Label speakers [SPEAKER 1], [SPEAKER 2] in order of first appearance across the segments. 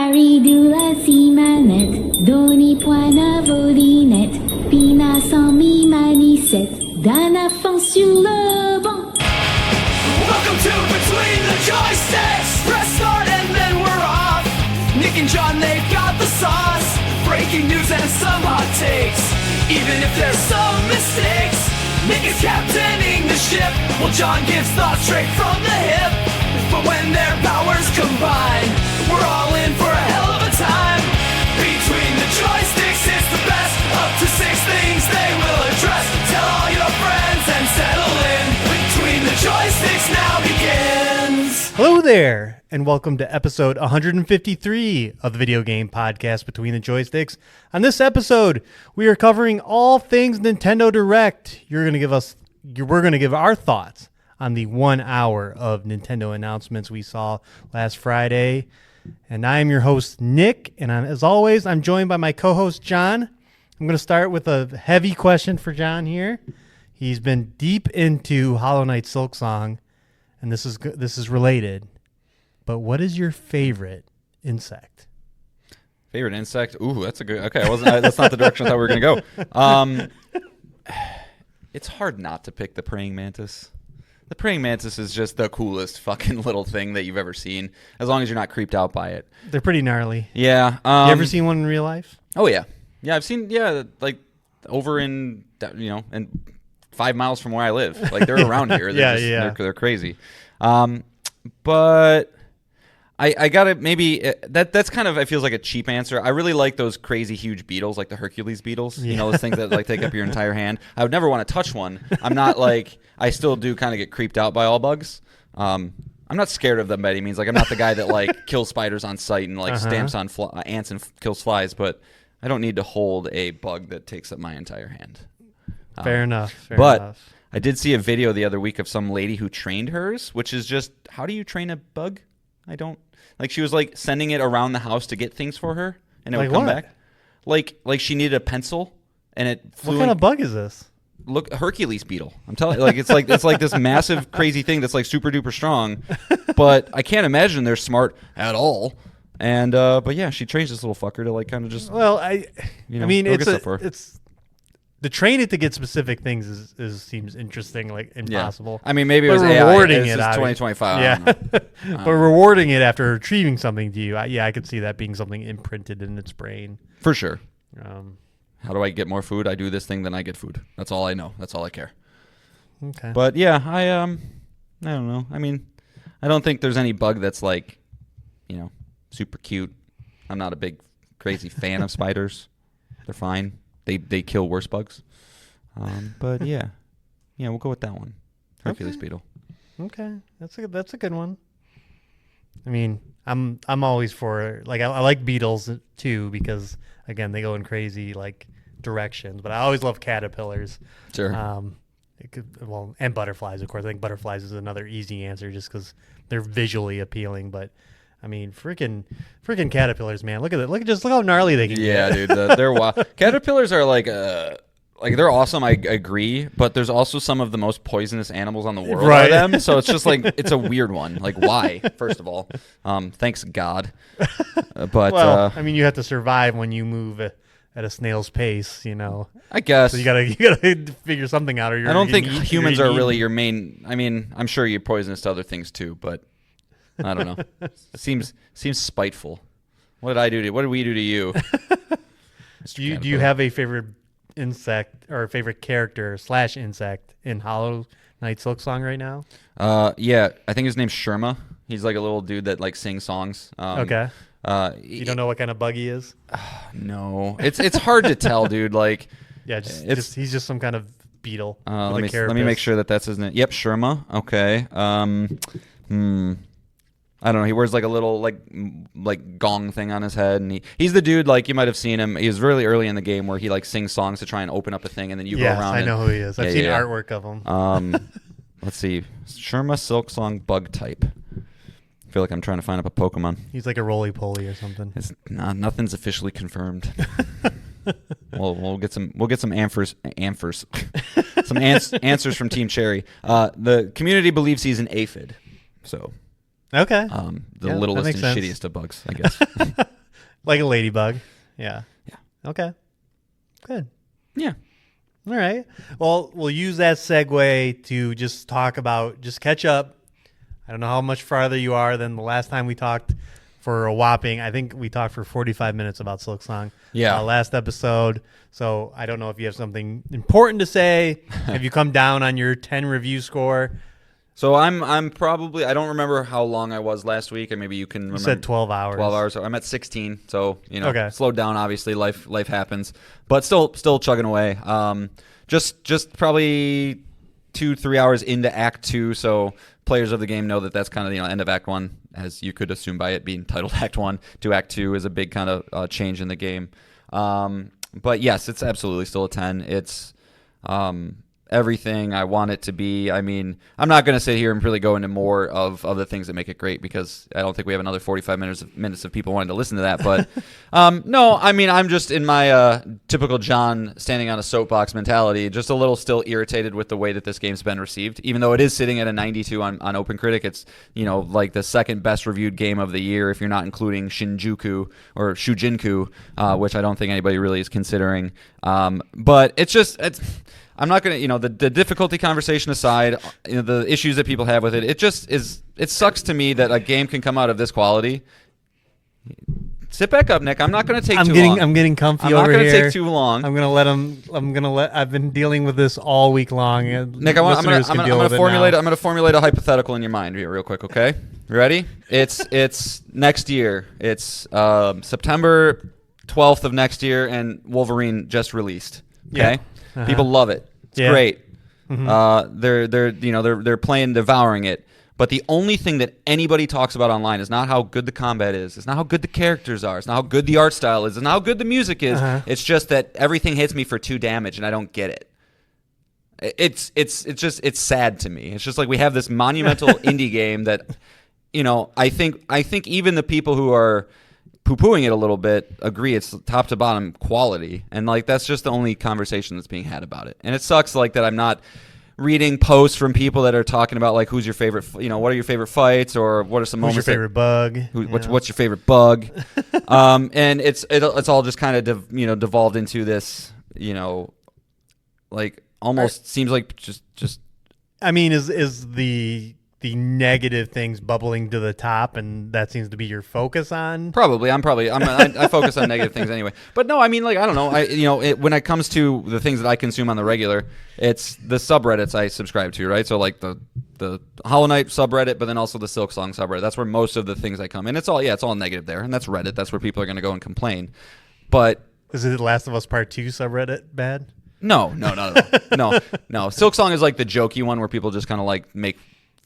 [SPEAKER 1] Marie de la Simanette, Doni Poina Volinette, Pina sans mi manicette, Dana fin sur le banc.
[SPEAKER 2] Welcome to Between the Joysticks. Press start and then we're off. Nick and John, they've got the sauce. Breaking news and some hot takes. Even if there's some mistakes, Nick is captaining the ship, while John gives thoughts straight from the hip. But when their powers combine, we're all in for a hell of a time. Between the Joysticks, it's the best. Up to 6 things they will address. Tell all your friends and settle in. Between the Joysticks now begins.
[SPEAKER 3] Hello there, and welcome to episode 153 of the video game podcast Between the Joysticks. On this episode, we are covering all things Nintendo Direct. We're going to give our thoughts on the 1 hour of Nintendo announcements we saw last Friday. And I am your host, Nick, and as always, I'm joined by my co-host, John. I'm going to start with a heavy question for John here. He's been deep into Hollow Knight Silksong, and this is related. But what is your favorite insect?
[SPEAKER 4] Favorite insect? Ooh, that's a good. Okay, that's not the direction I thought we were gonna go. It's hard not to pick the praying mantis. The praying mantis is just the coolest fucking little thing that you've ever seen, as long as you're not creeped out by it.
[SPEAKER 3] They're pretty gnarly.
[SPEAKER 4] Yeah.
[SPEAKER 3] You ever seen one in real life?
[SPEAKER 4] Oh yeah, I've seen like over in and 5 miles from where I live. Like they're around here. They're crazy. But I gotta maybe that's kind of, it feels like a cheap answer. I really like those crazy huge beetles, like the Hercules beetles.
[SPEAKER 3] Yeah.
[SPEAKER 4] You know, those things that like take up your entire hand. I would never want to touch one. I'm not like, I still do kind of get creeped out by all bugs. I'm not scared of them by any means. Like I'm not the guy that like kills spiders on sight and like stamps on ants and kills flies. But I don't need to hold a bug that takes up my entire hand.
[SPEAKER 3] Fair enough.
[SPEAKER 4] But I did see a video the other week of some lady who trained hers, which is just, how do you train a bug? I don't. Like she was like sending it around the house to get things for her, and it would come back. Like she needed a pencil, and it flew.
[SPEAKER 3] What kind of bug is this?
[SPEAKER 4] Look, Hercules beetle. I'm telling you, like it's like this massive crazy thing that's like super duper strong, but I can't imagine they're smart at all. And but yeah, she trains this little fucker to like kind of just.
[SPEAKER 3] Well, I mean,
[SPEAKER 4] it's
[SPEAKER 3] to train it to get specific things is seems interesting, like impossible.
[SPEAKER 4] Yeah. I mean, maybe it was
[SPEAKER 3] rewarding
[SPEAKER 4] AI. It's 2025.
[SPEAKER 3] Yeah, but rewarding it after retrieving something to you, I could see that being something imprinted in its brain
[SPEAKER 4] for sure. How do I get more food? I do this thing, then I get food. That's all I know. That's all I care.
[SPEAKER 3] Okay.
[SPEAKER 4] But yeah, I don't know. I mean, I don't think there's any bug that's like, super cute. I'm not a big crazy fan of spiders. They're fine. They kill worse bugs. But yeah, we'll go with that one. Hercules beetle.
[SPEAKER 3] Okay, that's a good one. I mean, I'm always for, like, I like beetles too, because again they go in crazy like directions. But I always love caterpillars. Sure. And butterflies, of course. I think butterflies is another easy answer just because they're visually appealing. But I mean, freaking caterpillars, man! Look at it. Look how gnarly they can get.
[SPEAKER 4] Yeah, dude, they're wild. Caterpillars are like they're awesome. I agree, but there's also some of the most poisonous animals on the world are them. So it's just like it's a weird one. Like why? First of all, thanks God. But
[SPEAKER 3] well, I mean, you have to survive when you move at a snail's pace,
[SPEAKER 4] I guess.
[SPEAKER 3] So you gotta figure something out. Or
[SPEAKER 4] I don't think humans are really your main. I mean, I'm sure you're poisonous to other things too, but. I don't know. It seems spiteful. What did we do to you?
[SPEAKER 3] Do you have a favorite insect or favorite character / insect in Hollow Knight Silksong right now?
[SPEAKER 4] Yeah, I think his name's Sherma. He's like a little dude that like sings songs.
[SPEAKER 3] Okay. You don't know what kind of bug he is?
[SPEAKER 4] No, it's hard to tell, dude. Like,
[SPEAKER 3] yeah, he's just some kind of beetle.
[SPEAKER 4] Let me make sure that's his name. Yep, Sherma. Okay. I don't know. He wears like a little like gong thing on his head, and he's the dude, like you might have seen him. He was really early in the game where he like sings songs to try and open up a thing, and then you go around.
[SPEAKER 3] I know who he is. I've seen artwork of him.
[SPEAKER 4] Let's see, Sherma Silksong bug type. I feel like I'm trying to find up a Pokemon.
[SPEAKER 3] He's like a roly-poly or something.
[SPEAKER 4] Nothing's officially confirmed. We'll get some answers from Team Cherry. The community believes he's an aphid, so.
[SPEAKER 3] Okay.
[SPEAKER 4] The littlest and shittiest of bugs, I guess.
[SPEAKER 3] Like a ladybug. Yeah.
[SPEAKER 4] Yeah.
[SPEAKER 3] Okay. Good.
[SPEAKER 4] Yeah.
[SPEAKER 3] All right. Well, we'll use that segue to just catch up. I don't know how much farther you are than the last time we talked for a whopping, I think we talked for 45 minutes about Silksong.
[SPEAKER 4] Yeah.
[SPEAKER 3] Last episode. So I don't know if you have something important to say. Have you come down on your 10 review score?
[SPEAKER 4] So I'm probably, I don't remember how long I was last week, and maybe you can remember.
[SPEAKER 3] You said 12 hours.
[SPEAKER 4] 12 hours. So I'm at 16. So,
[SPEAKER 3] Okay.
[SPEAKER 4] Slowed down, obviously. Life happens. But still chugging away. Just probably 2-3 hours into Act 2. So players of the game know that that's kind of the end of Act 1, as you could assume by it being titled Act 1 to Act 2 is a big kind of change in the game. But yes, it's absolutely still a 10. It's everything I want it to be. I mean, I'm not going to sit here and really go into more of the things that make it great, because I don't think we have another 45 minutes of people wanting to listen to that. But no, I mean, I'm just in my typical John standing on a soapbox mentality, just a little still irritated with the way that this game's been received. Even though it is sitting at a 92 on OpenCritic, it's like the second best reviewed game of the year if you're not including Shinjuku or Shujinku, which I don't think anybody really is considering. But it's I'm not going to, the difficulty conversation aside, the issues that people have with it, it sucks to me that a game can come out of this quality. Sit back up, Nick. I'm not going to take too long.
[SPEAKER 3] I'm getting comfy over here.
[SPEAKER 4] I'm not going to take too long.
[SPEAKER 3] I've been dealing with this all week long.
[SPEAKER 4] Nick, I'm going to formulate a hypothetical in your mind here real quick, okay? You ready? It's next year. It's September 12th of next year, and Wolverine just released. Okay?
[SPEAKER 3] Yeah. Uh-huh.
[SPEAKER 4] People love it. It's great. Mm-hmm. They're playing, devouring it. But the only thing that anybody talks about online is not how good the combat is. It's not how good the characters are. It's not how good the art style is. It's not how good the music is. Uh-huh. It's just that everything hits me for 2 damage, and I don't get it. It's sad to me. It's just like we have this monumental indie game that, I think even the people who are poo-pooing it a little bit agree it's top to bottom quality, and like that's just the only conversation that's being had about it. And it sucks like that I'm not reading posts from people that are talking about like who's your favorite, what are your favorite fights, or what are some moments.
[SPEAKER 3] Who's your favorite bug?
[SPEAKER 4] What's your favorent bug? And it's all just kind of devolved into this, like almost seems like just.
[SPEAKER 3] I mean, is the negative things bubbling to the top, and that seems to be your focus on?
[SPEAKER 4] Probably. I focus on negative things anyway. But no, I mean, like, I don't know. When it comes to the things that I consume on the regular, it's the subreddits I subscribe to, right? So like the Hollow Knight subreddit, but then also the Silksong subreddit. That's where most of the things I come in. It's all negative there, and that's Reddit. That's where people are going to go and complain. But
[SPEAKER 3] is it Last of Us Part 2 subreddit bad?
[SPEAKER 4] No, not at all. No. Silksong is like the jokey one where people just kind of like make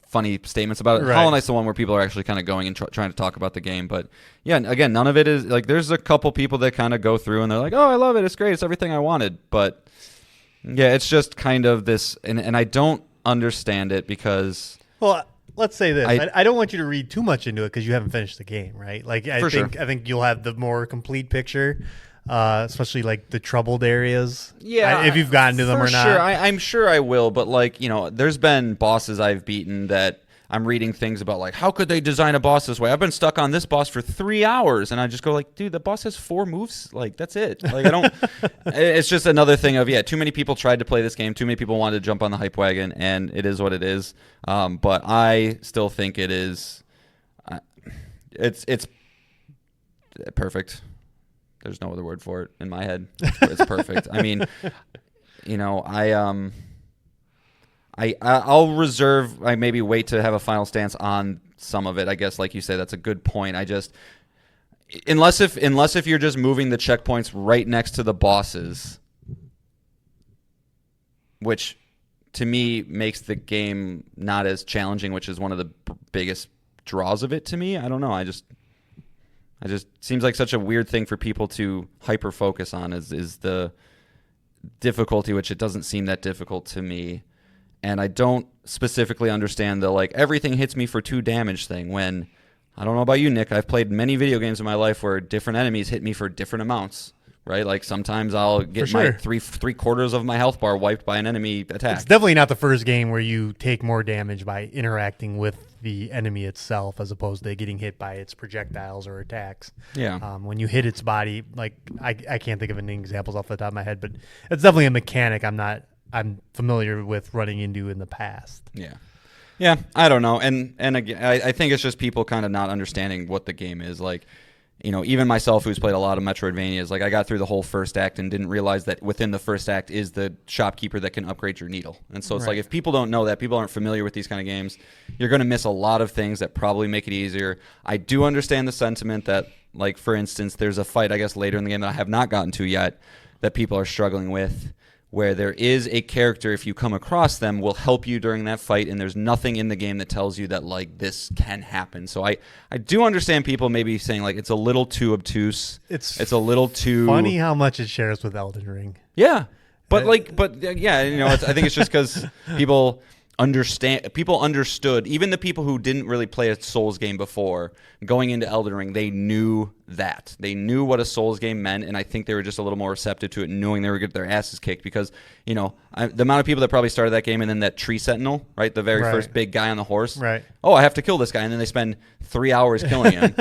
[SPEAKER 4] funny statements about it. Right. Hollow Knight's the one where people are actually kind of going and trying to talk about the game. But yeah, again, none of it is like, there's a couple people that kind of go through and they're like, oh, I love it, it's great, it's everything I wanted. But yeah, it's just kind of this, and I don't understand it because,
[SPEAKER 3] well, let's say this. I don't want you to read too much into it because you haven't finished the game, right? Like I think you'll have the more complete picture. Especially like the troubled areas.
[SPEAKER 4] Yeah,
[SPEAKER 3] if you've gotten to them or not.
[SPEAKER 4] Sure, I'm sure I will. But like, there's been bosses I've beaten that I'm reading things about, like, how could they design a boss this way? I've been stuck on this boss for 3 hours, and I just go like, dude, the boss has 4 moves. Like, that's it. Like, I don't. It's just another thing of too many people tried to play this game. Too many people wanted to jump on the hype wagon, and it is what it is. But I still think it is. It's perfect. There's no other word for it in my head. It's perfect. I mean, I'll reserve. I maybe wait to have a final stance on some of it. I guess, like you say, that's a good point. Unless if you're just moving the checkpoints right next to the bosses, which to me makes the game not as challenging, which is one of the biggest draws of it to me. I don't know. I just seems like such a weird thing for people to hyper focus on is the difficulty, which it doesn't seem that difficult to me. And I don't specifically understand the like everything hits me for 2 damage thing, when I don't know about you, Nick. I've played many video games in my life where different enemies hit me for different amounts, right? Like sometimes I'll get
[SPEAKER 3] sure.
[SPEAKER 4] my three quarters of my health bar wiped by an enemy attack.
[SPEAKER 3] It's definitely not the first game where you take more damage by interacting with the enemy itself as opposed to getting hit by its projectiles or attacks.
[SPEAKER 4] Yeah.
[SPEAKER 3] When you hit its body, like I can't think of any examples off the top of my head, but it's definitely a mechanic I'm familiar with running into in the past.
[SPEAKER 4] Yeah. Yeah, I don't know. And again, I think it's just people kind of not understanding what the game is. Like, you know, even myself who's played a lot of Metroidvanias, like I got through the whole first act and didn't realize that within the first act is the shopkeeper that can upgrade your needle. And so it's like if people don't know that, people aren't familiar with these kind of games, you're going to miss a lot of things that probably make it easier. I do understand the sentiment that, like, for instance, there's a fight, I guess, later in the game that I have not gotten to yet that people are struggling with, where there is a character, if you come across them, will help you during that fight, and there's nothing in the game that tells you that, like, this can happen. So I do understand people maybe saying, like, it's a little too obtuse. It's a little too...
[SPEAKER 3] Funny how much it shares with Elden Ring.
[SPEAKER 4] Yeah. But yeah, you know, I think it's just because people understood, even the people who didn't really play a Souls game before, going into Elden Ring, they knew that. They knew what a Souls game meant, and I think they were just a little more receptive to it, knowing they were getting their asses kicked because, you know, the amount of people that probably started that game and then that tree sentinel, right, the very first big guy on the horse.
[SPEAKER 3] Right.
[SPEAKER 4] Oh, I have to kill this guy, and then they spend 3 hours killing him.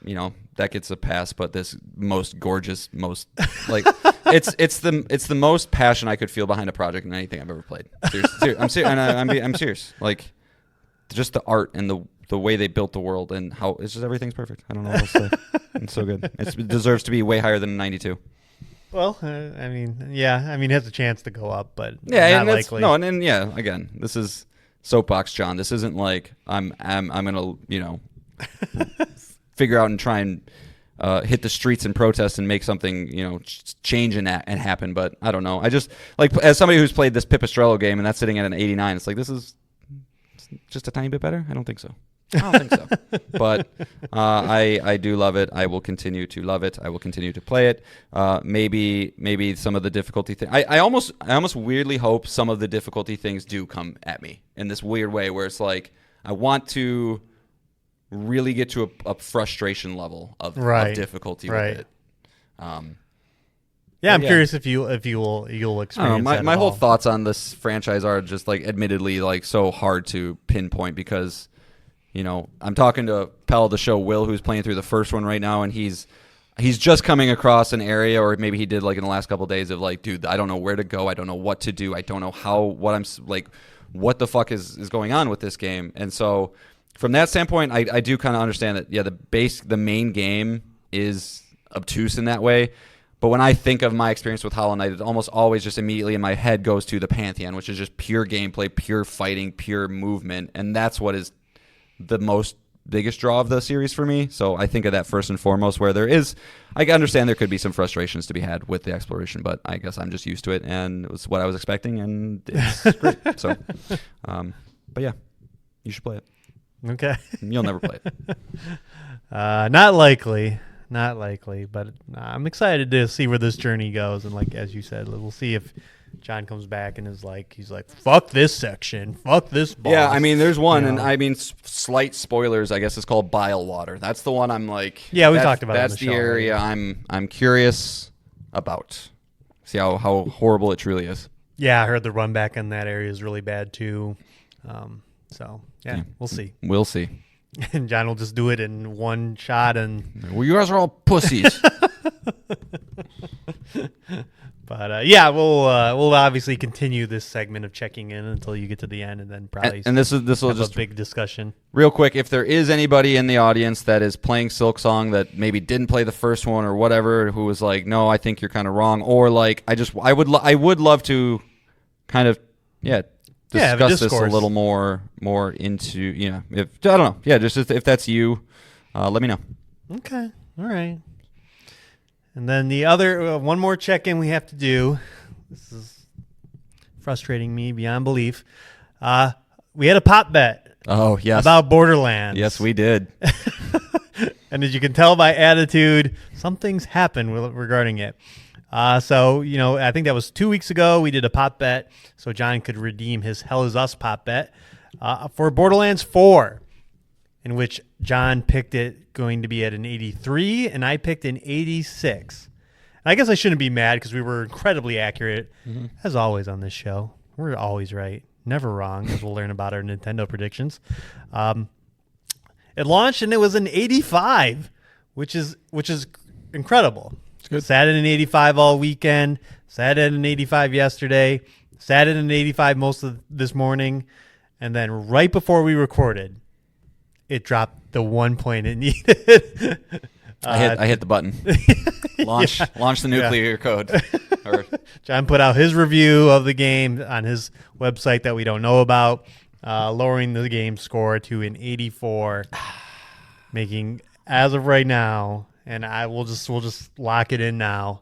[SPEAKER 4] You know, that gets a pass, but this most gorgeous, most like it's the most passion I could feel behind a project than anything I've ever played. Seriously. I'm serious. Like just the art and the way they built the world and how it's just everything's perfect. I don't know what else to say. It's so good. It deserves to be way higher than a 92.
[SPEAKER 3] Well, I mean, it has a chance to go up, but
[SPEAKER 4] yeah,
[SPEAKER 3] not
[SPEAKER 4] and
[SPEAKER 3] likely.
[SPEAKER 4] No, and yeah, again, this is soapbox, John. This isn't like I'm gonna, you know, figure out and try and hit the streets and protest and make something, you know, change and happen. But I don't know. I just, like, as somebody who's played this Pipistrello game and that's sitting at an 89, it's like, this is just a tiny bit better? I don't think so. I don't think so. But I do love it. I will continue to love it. I will continue to play it. Maybe some of the difficulty thing. I almost weirdly hope some of the difficulty things do come at me in this weird way where it's like I want to really get to a frustration level of difficulty with it.
[SPEAKER 3] Yeah, I'm curious if you'll experience that.
[SPEAKER 4] My whole thoughts on this franchise are just, like, admittedly, like, so hard to pinpoint because, you know, I'm talking to pal of the show, Will, who's playing through the first one right now, and he's just coming across an area, or maybe he did, like, in the last couple of days of, like, dude, I don't know where to go, I don't know what to do, I don't know what the fuck is going on with this game, and so from that standpoint, I do kind of understand that, yeah, the main game is obtuse in that way. But when I think of my experience with Hollow Knight, it almost always just immediately in my head goes to the Pantheon, which is just pure gameplay, pure fighting, pure movement. And that's what is the biggest draw of the series for me. So I think of that first and foremost, where I understand there could be some frustrations to be had with the exploration, but I guess I'm just used to it. And it was what I was expecting, and it's great. So, but yeah, you should play it.
[SPEAKER 3] Okay.
[SPEAKER 4] You'll never play it.
[SPEAKER 3] Not likely, but I'm excited to see where this journey goes. And like, as you said, we'll see if John comes back and he's like, fuck this section, fuck this boss.
[SPEAKER 4] Yeah, I mean, there's one, and I mean, slight spoilers, I guess it's called Bile Water. That's the one I'm like,
[SPEAKER 3] yeah, we talked about
[SPEAKER 4] that's
[SPEAKER 3] it on the
[SPEAKER 4] the
[SPEAKER 3] show,
[SPEAKER 4] area
[SPEAKER 3] right?
[SPEAKER 4] I'm curious about. See how horrible it truly is.
[SPEAKER 3] Yeah, I heard the run back in that area is really bad too. So yeah, we'll see.
[SPEAKER 4] We'll see.
[SPEAKER 3] And John will just do it in one shot, and
[SPEAKER 4] well, you guys are all pussies.
[SPEAKER 3] But yeah, we'll obviously continue this segment of checking in until you get to the end, and then probably
[SPEAKER 4] and this will just
[SPEAKER 3] a big discussion.
[SPEAKER 4] Real quick, if there is anybody in the audience that is playing Silksong that maybe didn't play the first one or whatever, who was like, no, I think you're kind of wrong, or like I would love to kind of discuss this a little more into if I don't know, just if that's you, let me know.
[SPEAKER 3] Okay, all right. And then the other one more check-in we have to do. This is frustrating me beyond belief. We had a pop bet.
[SPEAKER 4] Oh yes,
[SPEAKER 3] about Borderlands.
[SPEAKER 4] Yes, we did.
[SPEAKER 3] And as you can tell by attitude, something's happened regarding it. So, I think that was 2 weeks ago. We did a pop bet so John could redeem his Hell Is Us pop bet for Borderlands 4, in which John picked it going to be at an 83, and I picked an 86. I guess I shouldn't be mad because we were incredibly accurate, as always on this show. We're always right, never wrong, as we'll learn about our Nintendo predictions. It launched and it was an 85, which is incredible. It's good. Sat at an 85 all weekend. Sat at an 85 yesterday. Sat at an 85 most of this morning, and then right before we recorded, it dropped the 1 point it needed.
[SPEAKER 4] I hit the button. Launch the nuclear code.
[SPEAKER 3] John put out his review of the game on his website that we don't know about, lowering the game score to an 84, making as of right now, and we'll just lock it in now.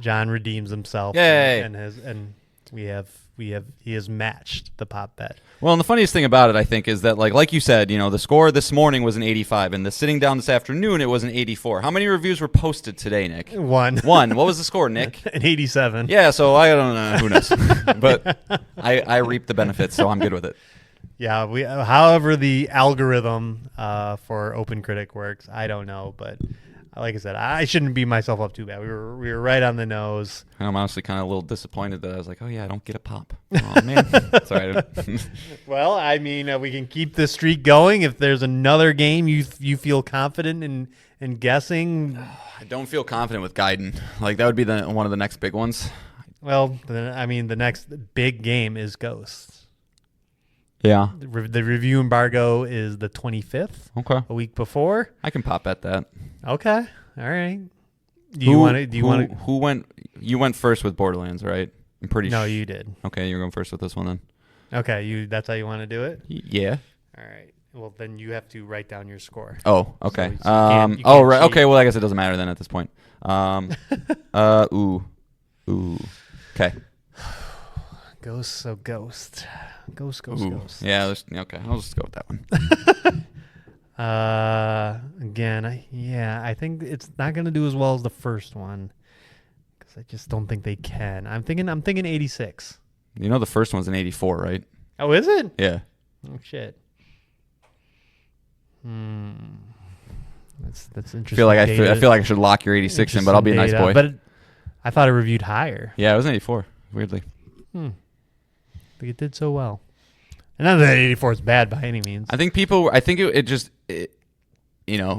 [SPEAKER 3] John redeems himself.
[SPEAKER 4] Yay!
[SPEAKER 3] And he has matched the pop bet.
[SPEAKER 4] Well, and the funniest thing about it, I think, is that like you said, the score this morning was an 85, and the sitting down this afternoon, it was an 84. How many reviews were posted today, Nick?
[SPEAKER 3] One.
[SPEAKER 4] What was the score, Nick?
[SPEAKER 3] An 87.
[SPEAKER 4] Yeah, so I don't know. Who knows? But I reap the benefits, so I'm good with it.
[SPEAKER 3] Yeah. However the algorithm for OpenCritic works, I don't know, but. Like I said, I shouldn't beat myself up too bad. We were right on the nose.
[SPEAKER 4] I'm honestly kind of a little disappointed that I was like, oh, yeah, I don't get a pop. Oh, man. Sorry.
[SPEAKER 3] Well, I mean, we can keep this streak going. If there's another game you feel confident in guessing.
[SPEAKER 4] I don't feel confident with Gaiden. Like, that would be one of the next big ones.
[SPEAKER 3] Well, I mean, the next big game is Ghosts.
[SPEAKER 4] Yeah.
[SPEAKER 3] The review embargo is the 25th.
[SPEAKER 4] Okay.
[SPEAKER 3] A week before.
[SPEAKER 4] I can pop at that.
[SPEAKER 3] Okay. All right. Do you want to?
[SPEAKER 4] Who went? You went first with Borderlands, right? I'm pretty sure.
[SPEAKER 3] No, you did.
[SPEAKER 4] Okay, you're going first with this one then.
[SPEAKER 3] Okay. That's how you want to do it?
[SPEAKER 4] Yeah.
[SPEAKER 3] All right. Well, then you have to write down your score.
[SPEAKER 4] Oh, okay.
[SPEAKER 3] So you can't
[SPEAKER 4] right.
[SPEAKER 3] cheat.
[SPEAKER 4] Okay. Well, I guess it doesn't matter then at this point. Ooh. Okay.
[SPEAKER 3] Ghost. Ghost.
[SPEAKER 4] Yeah. Okay. I'll just go with that one.
[SPEAKER 3] Again, I think it's not going to do as well as the first one because I just don't think they can. I'm thinking 86.
[SPEAKER 4] The first one's an 84, right?
[SPEAKER 3] Oh, is it?
[SPEAKER 4] Yeah.
[SPEAKER 3] Oh shit. That's interesting.
[SPEAKER 4] I feel like I should lock your 86 in, but I'll be a nice boy.
[SPEAKER 3] But I thought it reviewed higher.
[SPEAKER 4] Yeah, it was an 84. Weirdly.
[SPEAKER 3] I think it did so well. And not that 84 is bad by any means.
[SPEAKER 4] I think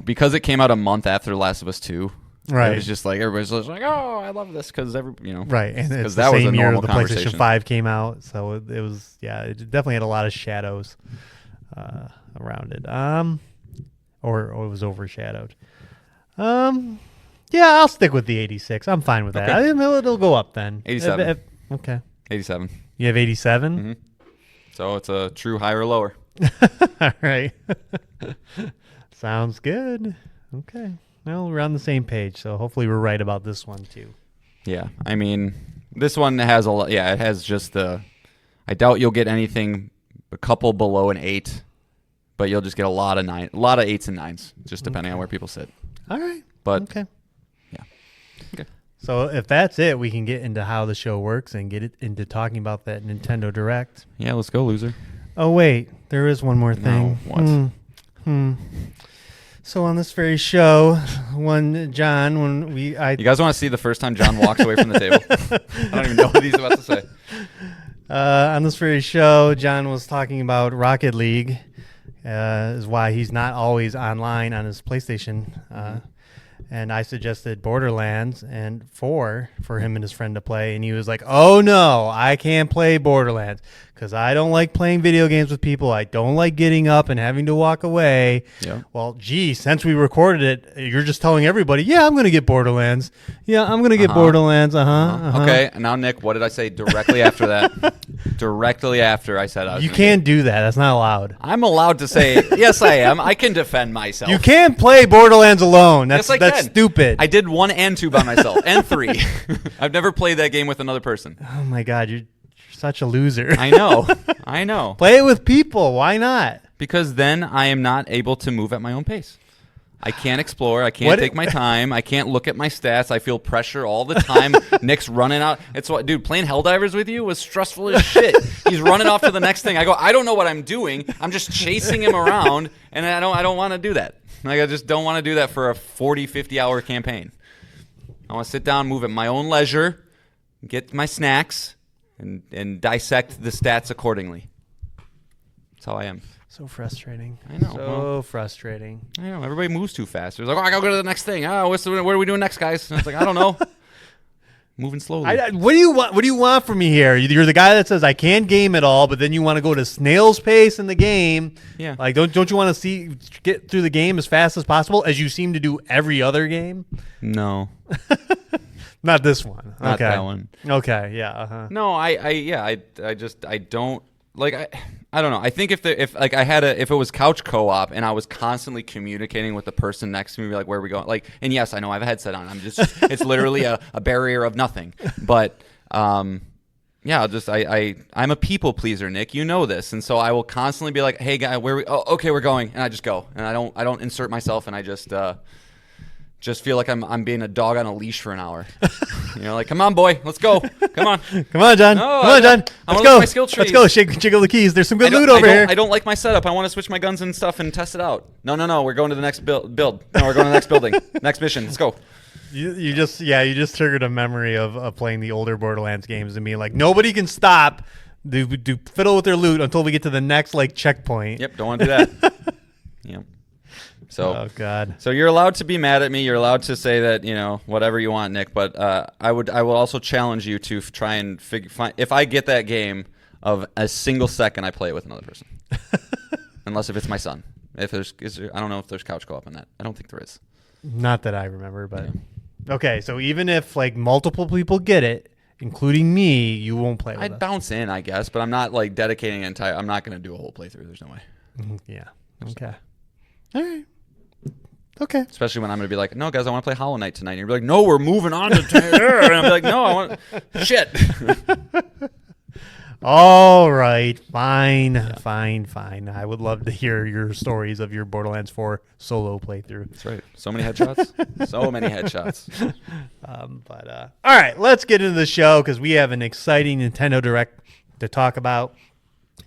[SPEAKER 4] because it came out a month after Last of Us 2.
[SPEAKER 3] Right.
[SPEAKER 4] It was just like everybody's just like, oh, I love this because
[SPEAKER 3] right, and it's
[SPEAKER 4] that
[SPEAKER 3] the
[SPEAKER 4] was
[SPEAKER 3] same
[SPEAKER 4] a
[SPEAKER 3] year
[SPEAKER 4] normal
[SPEAKER 3] the
[SPEAKER 4] conversation.
[SPEAKER 3] PlayStation 5 came out, so it was it definitely had a lot of shadows around it. Or it was overshadowed. Yeah, I'll stick with the 86. I'm fine with that.
[SPEAKER 4] Okay.
[SPEAKER 3] It'll go up then.
[SPEAKER 4] 87.
[SPEAKER 3] Okay.
[SPEAKER 4] 87.
[SPEAKER 3] You have 87?
[SPEAKER 4] Mm-hmm. So it's a true high or lower.
[SPEAKER 3] All right. Sounds good. Okay. Well, we're on the same page, so hopefully we're right about this one too.
[SPEAKER 4] Yeah. I mean, this one has a lot. Yeah, it has just I doubt you'll get anything a couple below an 8, but you'll just get a lot of 8s and 9s, just depending on where people sit.
[SPEAKER 3] All right.
[SPEAKER 4] But
[SPEAKER 3] okay.
[SPEAKER 4] Yeah. Okay.
[SPEAKER 3] So if that's it, we can get into how the show works and get it into talking about that Nintendo Direct.
[SPEAKER 4] Yeah, let's go, loser.
[SPEAKER 3] Oh, wait. There is one more thing.
[SPEAKER 4] No, what?
[SPEAKER 3] So on this very show, you
[SPEAKER 4] guys want to see the first time John walks away from the table? I don't even know what he's about to say.
[SPEAKER 3] On this very show, John was talking about Rocket League, is why he's not always online on his PlayStation. And I suggested Borderlands and 4 for him and his friend to play. And he was like, oh, no, I can't play Borderlands because I don't like playing video games with people. I don't like getting up and having to walk away.
[SPEAKER 4] Yeah.
[SPEAKER 3] Well, gee, since we recorded it, you're just telling everybody, yeah, I'm going to get Borderlands. Yeah, I'm going to get Borderlands.
[SPEAKER 4] Okay. And now, Nick, what did I say directly after that? Directly after I said I was
[SPEAKER 3] You can't do that. That's not allowed.
[SPEAKER 4] I'm allowed to say, yes, I am. I can defend myself.
[SPEAKER 3] You can't play Borderlands alone. That's stupid.
[SPEAKER 4] I did 1 and 2 by myself, and 3. I've never played that game with another person.
[SPEAKER 3] Oh, my God. You're such a loser.
[SPEAKER 4] I know.
[SPEAKER 3] Play it with people. Why not?
[SPEAKER 4] Because then I am not able to move at my own pace. I can't explore. I can't take my time. I can't look at my stats. I feel pressure all the time. Nick's running out. It's what, dude, playing Helldivers with you was stressful as shit. He's running off to the next thing. I don't know what I'm doing. I'm just chasing him around, and I don't want to do that. Like, I just don't want to do that for a 40, 50-hour campaign. I want to sit down, move at my own leisure, get my snacks, and dissect the stats accordingly. That's how I am.
[SPEAKER 3] So frustrating.
[SPEAKER 4] I know.
[SPEAKER 3] So frustrating.
[SPEAKER 4] I know. Everybody moves too fast. It's like, I gotta go to the next thing. What are we doing next, guys? And it's like, I don't know. Moving slowly.
[SPEAKER 3] What do you want? What do you want from me here? You're the guy that says I can't game at all, but then you want to go to snail's pace in the game.
[SPEAKER 4] Yeah.
[SPEAKER 3] Like, don't you want to get through the game as fast as possible, as you seem to do every other game?
[SPEAKER 4] No.
[SPEAKER 3] Not this one.
[SPEAKER 4] Not
[SPEAKER 3] okay.
[SPEAKER 4] that one.
[SPEAKER 3] Okay. Yeah. Uh-huh.
[SPEAKER 4] No, I don't like. I don't know. I think if it was couch co-op and I was constantly communicating with the person next to me, like, where are we going? Like, and yes, I know I have a headset on. It's literally a barrier of nothing. But I'm a people pleaser, Nick. You know this, and so I will constantly be like, hey, guy, where we? Oh, okay, we're going, and I just go, and I don't insert myself, and I just feel like I'm being a dog on a leash for an hour. Like, come on, boy, let's go. Come on,
[SPEAKER 3] John.
[SPEAKER 4] No,
[SPEAKER 3] come on, John. Let's go.
[SPEAKER 4] My skill trees.
[SPEAKER 3] Let's go. Jiggle the keys. There's some good loot over here.
[SPEAKER 4] I don't like my setup. I want to switch my guns and stuff and test it out. No. We're going to the next build. No, we're going to the next building. Next mission. Let's go.
[SPEAKER 3] You just triggered a memory of playing the older Borderlands games and being like, nobody can stop do fiddle with their loot until we get to the next checkpoint.
[SPEAKER 4] Yep. Don't want to do that. Yep. So,
[SPEAKER 3] oh God.
[SPEAKER 4] So you're allowed to be mad at me. You're allowed to say that, whatever you want, Nick. But I will also challenge you to try and find if I get that game of a single second I play it with another person, unless if it's my son. If there's, I don't know if there's couch co-op on that. I don't think there is.
[SPEAKER 3] Not that I remember, but okay. So even if multiple people get it, including me, you won't play with us.
[SPEAKER 4] I'd bounce in, I guess, but I'm not dedicating an entire. I'm not going to do a whole playthrough. There's no way.
[SPEAKER 3] Yeah. Okay. All right. Okay.
[SPEAKER 4] Especially when I'm going to be like, no, guys, I want to play Hollow Knight tonight. And you're like, no, we're moving on to and I'm like, no, I want shit.
[SPEAKER 3] All right. Fine. Yeah. Fine. I would love to hear your stories of your Borderlands 4 solo playthrough.
[SPEAKER 4] That's right. So many headshots. So many headshots.
[SPEAKER 3] All right. Let's get into the show because we have an exciting Nintendo Direct to talk about.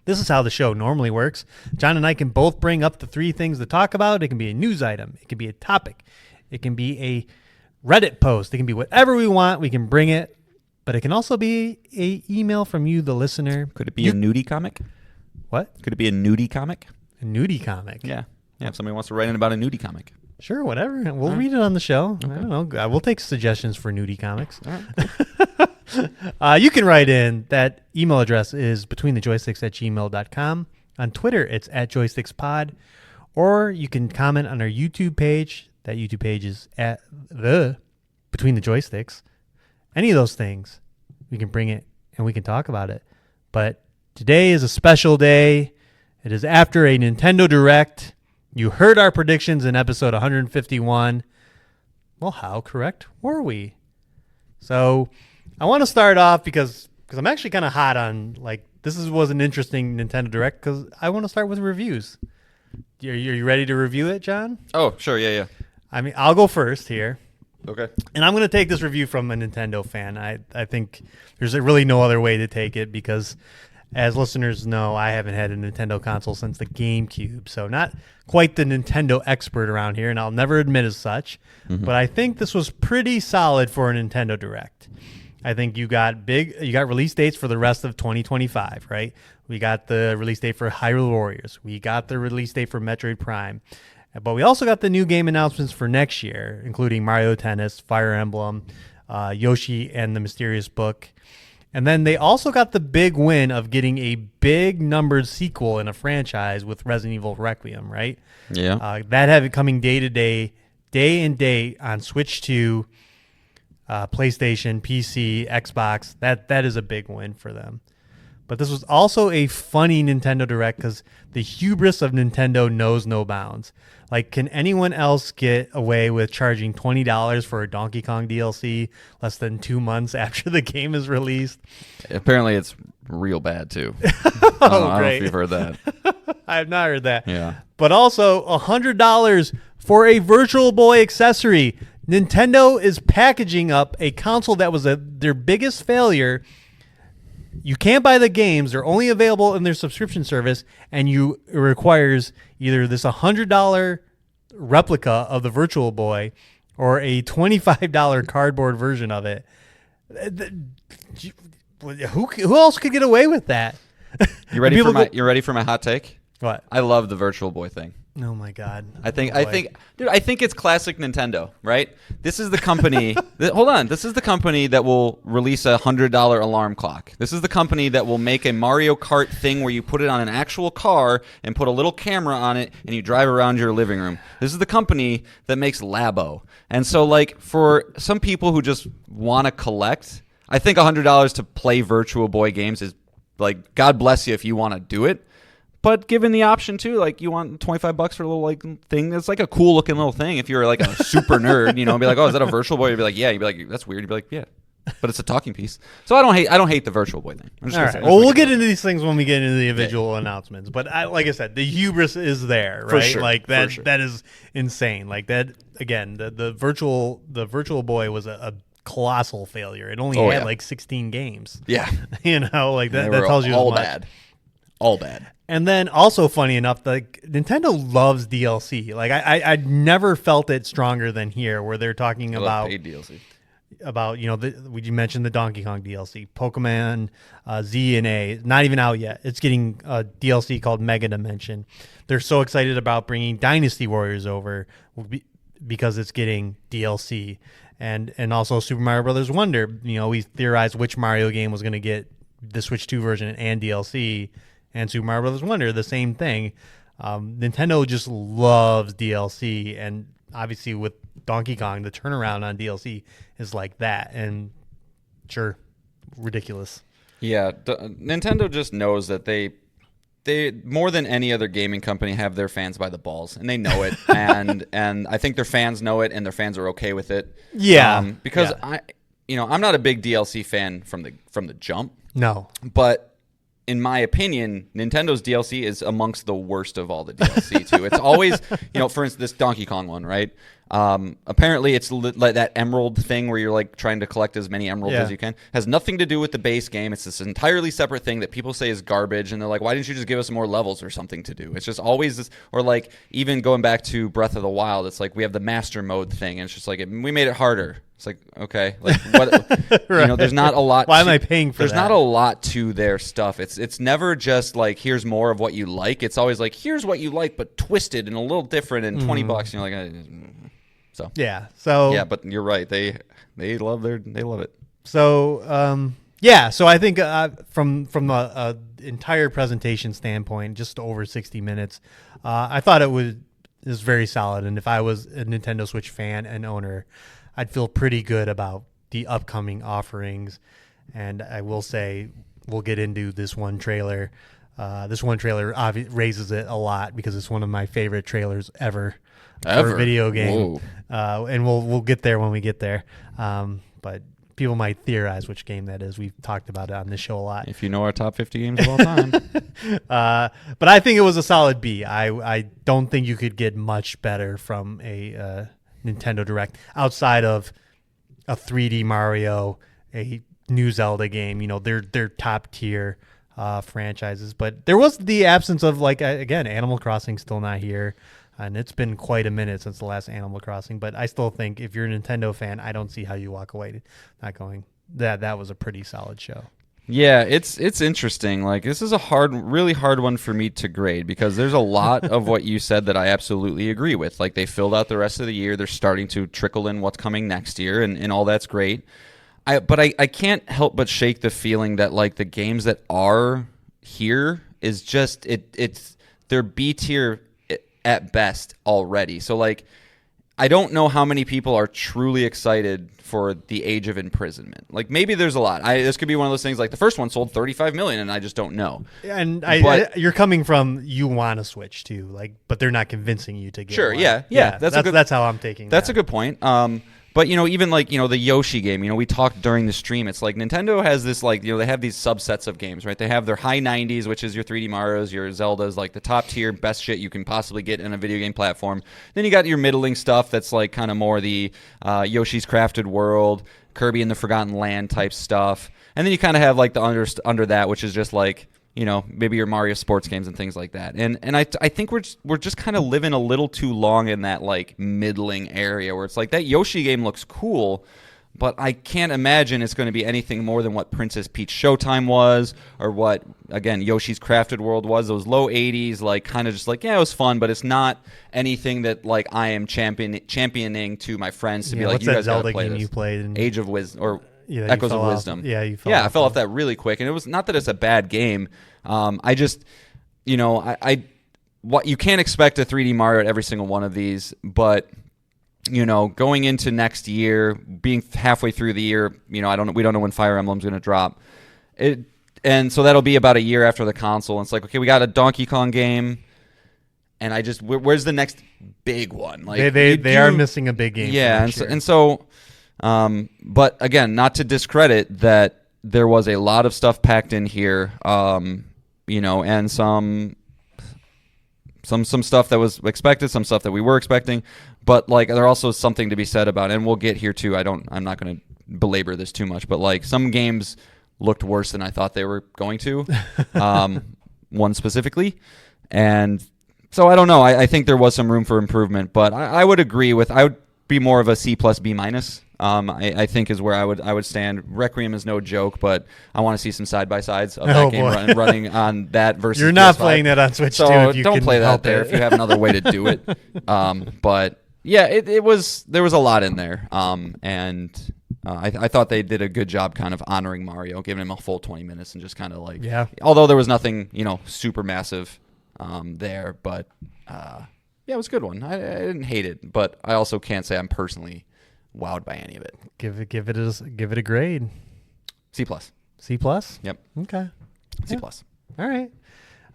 [SPEAKER 3] This is how the show normally works. John and I can both bring up the three things to talk about. It can be a news item. It can be a topic. It can be a Reddit post. It can be whatever we want. We can bring it. But it can also be an email from you, the listener.
[SPEAKER 4] Could it be a nudie comic?
[SPEAKER 3] What?
[SPEAKER 4] Could it be a nudie comic?
[SPEAKER 3] A nudie comic?
[SPEAKER 4] Yeah. If somebody wants to write in about a nudie comic.
[SPEAKER 3] Sure, whatever. We'll read it on the show. Okay. I don't know. We'll take suggestions for nudie comics.
[SPEAKER 4] All right.
[SPEAKER 3] You can write in. That email address is betweenthejoysticks@gmail.com. On Twitter, it's @joystickspod. Or you can comment on our YouTube page. That YouTube page is at the Between the Joysticks. Any of those things, we can bring it and we can talk about it. But today is a special day. It is after a Nintendo Direct. You heard our predictions in episode 151. Well, how correct were we? So I want to start off because I'm actually kind of hot on, was an interesting Nintendo Direct because I want to start with reviews. Are you ready to review it, John?
[SPEAKER 4] Oh, sure. Yeah.
[SPEAKER 3] I mean, I'll go first here.
[SPEAKER 4] Okay.
[SPEAKER 3] And I'm going to take this review from a Nintendo fan. I think there's really no other way to take it because, as listeners know, I haven't had a Nintendo console since the GameCube. So not quite the Nintendo expert around here, and I'll never admit as such. Mm-hmm. But I think this was pretty solid for a Nintendo Direct. I think you got release dates for the rest of 2025, right? We got the release date for Hyrule Warriors. We got the release date for Metroid Prime. But we also got the new game announcements for next year, including Mario Tennis, Fire Emblem, Yoshi and the Mysterious Book. And then they also got the big win of getting a big numbered sequel in a franchise with Resident Evil Requiem, right?
[SPEAKER 4] Yeah.
[SPEAKER 3] That have it coming day and day on Switch 2, PlayStation, PC, Xbox. That is a big win for them. But this was also a funny Nintendo Direct because the hubris of Nintendo knows no bounds. Can anyone else get away with charging $20 for a Donkey Kong DLC less than 2 months after the game is released?
[SPEAKER 4] Apparently it's real bad, too. I don't know if you've heard that.
[SPEAKER 3] I have not heard that.
[SPEAKER 4] Yeah.
[SPEAKER 3] But also $100 for a Virtual Boy accessory. Nintendo is packaging up a console that was their biggest failure. You can't buy the games. They're only available in their subscription service, and it requires either this $100 replica of the Virtual Boy or a $25 cardboard version of it. Who else could get away with that?
[SPEAKER 4] You ready for my hot take?
[SPEAKER 3] What?
[SPEAKER 4] I love the Virtual Boy thing.
[SPEAKER 3] Oh my God!
[SPEAKER 4] I think it's classic Nintendo, right? This is the company. Hold on, this is the company that will release a $100 alarm clock. This is the company that will make a Mario Kart thing where you put it on an actual car and put a little camera on it and you drive around your living room. This is the company that makes Labo. And so, like, for some people who just want to collect, I think $100 to play Virtual Boy games is like, God bless you if you want to do it. But given the option too, like you want $25 for a little like thing that's like a cool looking little thing. If you're like a super nerd, you know, and be like, oh, is that a Virtual Boy? You'd be like, yeah. You'd be like, that's weird. You'd be like, yeah, but it's a talking piece. So I don't hate the Virtual Boy thing.
[SPEAKER 3] All right. Well, we'll get into these things when we get into the individual announcements. But like I said, the hubris is there, right?
[SPEAKER 4] For sure.
[SPEAKER 3] Like that.
[SPEAKER 4] For sure.
[SPEAKER 3] That is insane. Like that again. The Virtual Boy was a colossal failure. It only had like 16 games.
[SPEAKER 4] Yeah.
[SPEAKER 3] You know, like that tells you
[SPEAKER 4] all
[SPEAKER 3] as much.
[SPEAKER 4] bad. All bad.
[SPEAKER 3] And then also funny enough, like Nintendo loves DLC. Like I never felt it stronger than here, where they're talking about
[SPEAKER 4] paid DLC.
[SPEAKER 3] About you mentioned the Donkey Kong DLC, Pokemon Z and A, not even out yet. It's getting a DLC called Mega Dimension. They're so excited about bringing Dynasty Warriors over because it's getting DLC, and also Super Mario Brothers Wonder. You know, we theorized which Mario game was going to get the Switch 2 version and DLC. And Super Mario Brothers Wonder, the same thing. Nintendo just loves DLC, and obviously with Donkey Kong, the turnaround on DLC is like that, and sure, ridiculous.
[SPEAKER 4] Yeah, Nintendo just knows that they more than any other gaming company have their fans by the balls, and they know it, and I think their fans know it, and their fans are okay with it.
[SPEAKER 3] Yeah,
[SPEAKER 4] because I'm not a big DLC fan from the jump.
[SPEAKER 3] No,
[SPEAKER 4] but in my opinion, Nintendo's DLC is amongst the worst of all the DLC too. It's always, for instance, this Donkey Kong one, right? Apparently it's like that emerald thing where you're like trying to collect as many emeralds as you can. Has nothing to do with the base game. It's this entirely separate thing that people say is garbage, and they're like, why didn't you just give us more levels or something to do? It's just always this, or like even going back to Breath of the Wild, it's like we have the master mode thing, and it's just like we made it harder. It's like, okay, like what?
[SPEAKER 3] Right.
[SPEAKER 4] There's not a lot.
[SPEAKER 3] Why am I paying for
[SPEAKER 4] There's
[SPEAKER 3] that?
[SPEAKER 4] not a lot to their stuff. It's never just like here's more of what you like. It's always like here's what you like, but twisted and a little different, and $20. And you're like, so
[SPEAKER 3] yeah. So
[SPEAKER 4] yeah, but you're right. They love it.
[SPEAKER 3] So So I think from a entire presentation standpoint, just over 60 minutes, I thought it was very solid. And if I was a Nintendo Switch fan and owner, I'd feel pretty good about the upcoming offerings. And I will say, we'll get into this one trailer. This one trailer raises it a lot because it's one of my favorite trailers ever for a video game. And we'll get there when we get there. But people might theorize which game that is. We've talked about it on this show a lot.
[SPEAKER 4] If you know our top 50 games of all time.
[SPEAKER 3] But I think it was a solid B. I don't think you could get much better from a Nintendo Direct outside of a 3D Mario, a new Zelda game. They're top tier franchises. But there was the absence of, like, again, Animal Crossing still not here. And it's been quite a minute since the last Animal Crossing. But I still think if you're a Nintendo fan, I don't see how you walk away not going, that was a pretty solid show.
[SPEAKER 4] Yeah, it's interesting. Like, this is a really hard one for me to grade because there's a lot of what you said that I absolutely agree with. Like, they filled out the rest of the year. They're starting to trickle in what's coming next year, and all that's great. But I can't help but shake the feeling that, like, the games that are here is just they're B tier at best already. So, like, I don't know how many people are truly excited for the Age of Imprisonment. Like, maybe there's a lot. This could be one of those things, like the first one sold 35 million, and I just don't know.
[SPEAKER 3] And you're coming from, you want to switch to, like, but they're not convincing you to get
[SPEAKER 4] Sure,
[SPEAKER 3] one.
[SPEAKER 4] yeah.
[SPEAKER 3] That's how I'm taking
[SPEAKER 4] That's a good point. But, even like, the Yoshi game, we talked during the stream. It's like Nintendo has this, like, they have these subsets of games, right? They have their high 90s, which is your 3D Marios, your Zeldas, like the top tier, best shit you can possibly get in a video game platform. Then you got your middling stuff that's like kind of more the Yoshi's Crafted World, Kirby and the Forgotten Land type stuff. And then you kind of have like the under that, which is just like maybe your Mario sports games and things like that. And I think we're just kind of living a little too long in that like middling area where it's like that Yoshi game looks cool, but I can't imagine it's going to be anything more than what Princess Peach Showtime was, or what, again, Yoshi's Crafted World was. Those low 80s, like kind of just like, yeah, it was fun, but it's not anything that like I am championing to my friends to be like,
[SPEAKER 3] what's
[SPEAKER 4] you
[SPEAKER 3] that
[SPEAKER 4] guys got
[SPEAKER 3] Zelda
[SPEAKER 4] to play
[SPEAKER 3] game
[SPEAKER 4] this.
[SPEAKER 3] you played in
[SPEAKER 4] Age of Wisdom, or
[SPEAKER 3] Yeah,
[SPEAKER 4] Echoes
[SPEAKER 3] you
[SPEAKER 4] of
[SPEAKER 3] fell off.
[SPEAKER 4] Wisdom.
[SPEAKER 3] Yeah, you fell
[SPEAKER 4] I
[SPEAKER 3] off
[SPEAKER 4] fell off that really quick, and it was not that it's a bad game. I just, what you can't expect a 3D Mario at every single one of these, but going into next year, being halfway through the year, we don't know when Fire Emblem's going to drop. And so that'll be about a year after the console. And it's like, okay, we got a Donkey Kong game, and where's the next big one? Like
[SPEAKER 3] they are missing a big game.
[SPEAKER 4] Yeah, but again, not to discredit that there was a lot of stuff packed in here, and some stuff that was expected, some stuff that we were expecting, but like there's also something to be said about, and we'll get here too. I'm not going to belabor this too much, but like some games looked worse than I thought they were going to. One specifically, and so I don't know. I think there was some room for improvement, but I would agree with. I would be more of a C plus B minus. I think is where I would stand. Requiem is no joke, but I want to see some side by sides of that game running on that versus.
[SPEAKER 3] You're not
[SPEAKER 4] PS5.
[SPEAKER 3] playing that on Switch,
[SPEAKER 4] so
[SPEAKER 3] too. If you
[SPEAKER 4] don't
[SPEAKER 3] can
[SPEAKER 4] play that
[SPEAKER 3] help
[SPEAKER 4] there
[SPEAKER 3] it.
[SPEAKER 4] if you have another way to do it. But yeah, there was a lot in there, and I thought they did a good job kind of honoring Mario, giving him a full 20 minutes and just kind of like, although there was nothing super massive there, but yeah, it was a good one. I didn't hate it, but I also can't say I'm personally wowed by any of it.
[SPEAKER 3] Give it a grade.
[SPEAKER 4] C plus.
[SPEAKER 3] C plus.
[SPEAKER 4] Yep.
[SPEAKER 3] Okay.
[SPEAKER 4] C plus.
[SPEAKER 3] All right.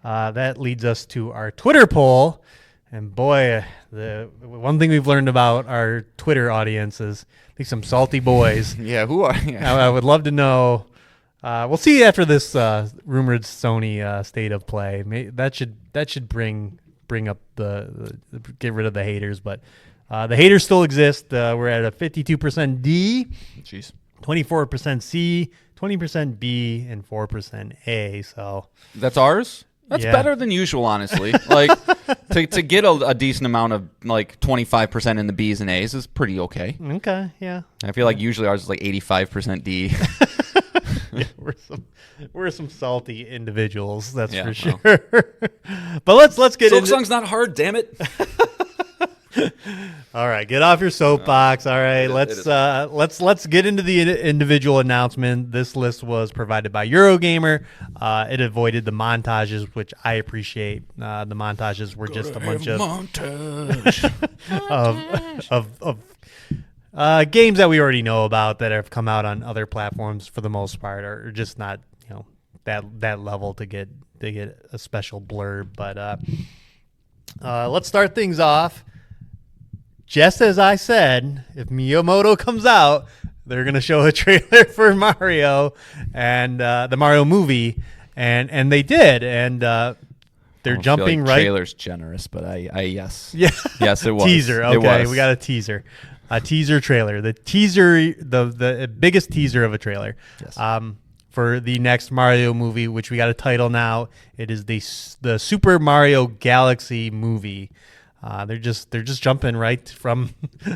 [SPEAKER 3] That leads us to our Twitter poll, and boy, the one thing we've learned about our Twitter audience is I think some salty boys.
[SPEAKER 4] Yeah. Who are?
[SPEAKER 3] I would love to know. We'll see after this rumored Sony state of play. That should bring up the get rid of the haters, but. The haters still exist. We're at a 52% D,
[SPEAKER 4] Jeez.
[SPEAKER 3] 24% C, 20% B, and 4% A. So
[SPEAKER 4] that's ours. That's better than usual, honestly. Like to get a decent amount of like 25% in the B's and A's is pretty okay.
[SPEAKER 3] Okay, yeah.
[SPEAKER 4] I feel like usually ours is like 85% D.
[SPEAKER 3] Yeah, we're some salty individuals. That's for sure.
[SPEAKER 4] Well.
[SPEAKER 3] But let's get into.
[SPEAKER 4] Silksong's not hard. Damn it.
[SPEAKER 3] All right, get off your soapbox. All right, let's get into the individual announcement. This list was provided by Eurogamer. It avoided the montages, which I appreciate. The montages were just a bunch of of games that we already know about that have come out on other platforms for the most part, or just not that level to get a special blurb. But let's start things off. Just as I said, if Miyamoto comes out, they're going to show a trailer for Mario and the Mario movie, and they did, and they're jumping right.
[SPEAKER 4] Trailer's generous, but I yes,
[SPEAKER 3] yes,
[SPEAKER 4] it was
[SPEAKER 3] teaser. Okay,
[SPEAKER 4] it was.
[SPEAKER 3] We got a teaser trailer. The teaser, the biggest teaser of a trailer.
[SPEAKER 4] Yes.
[SPEAKER 3] For the next Mario movie, which we got a title now. It is the Super Mario Galaxy movie. They're just jumping right from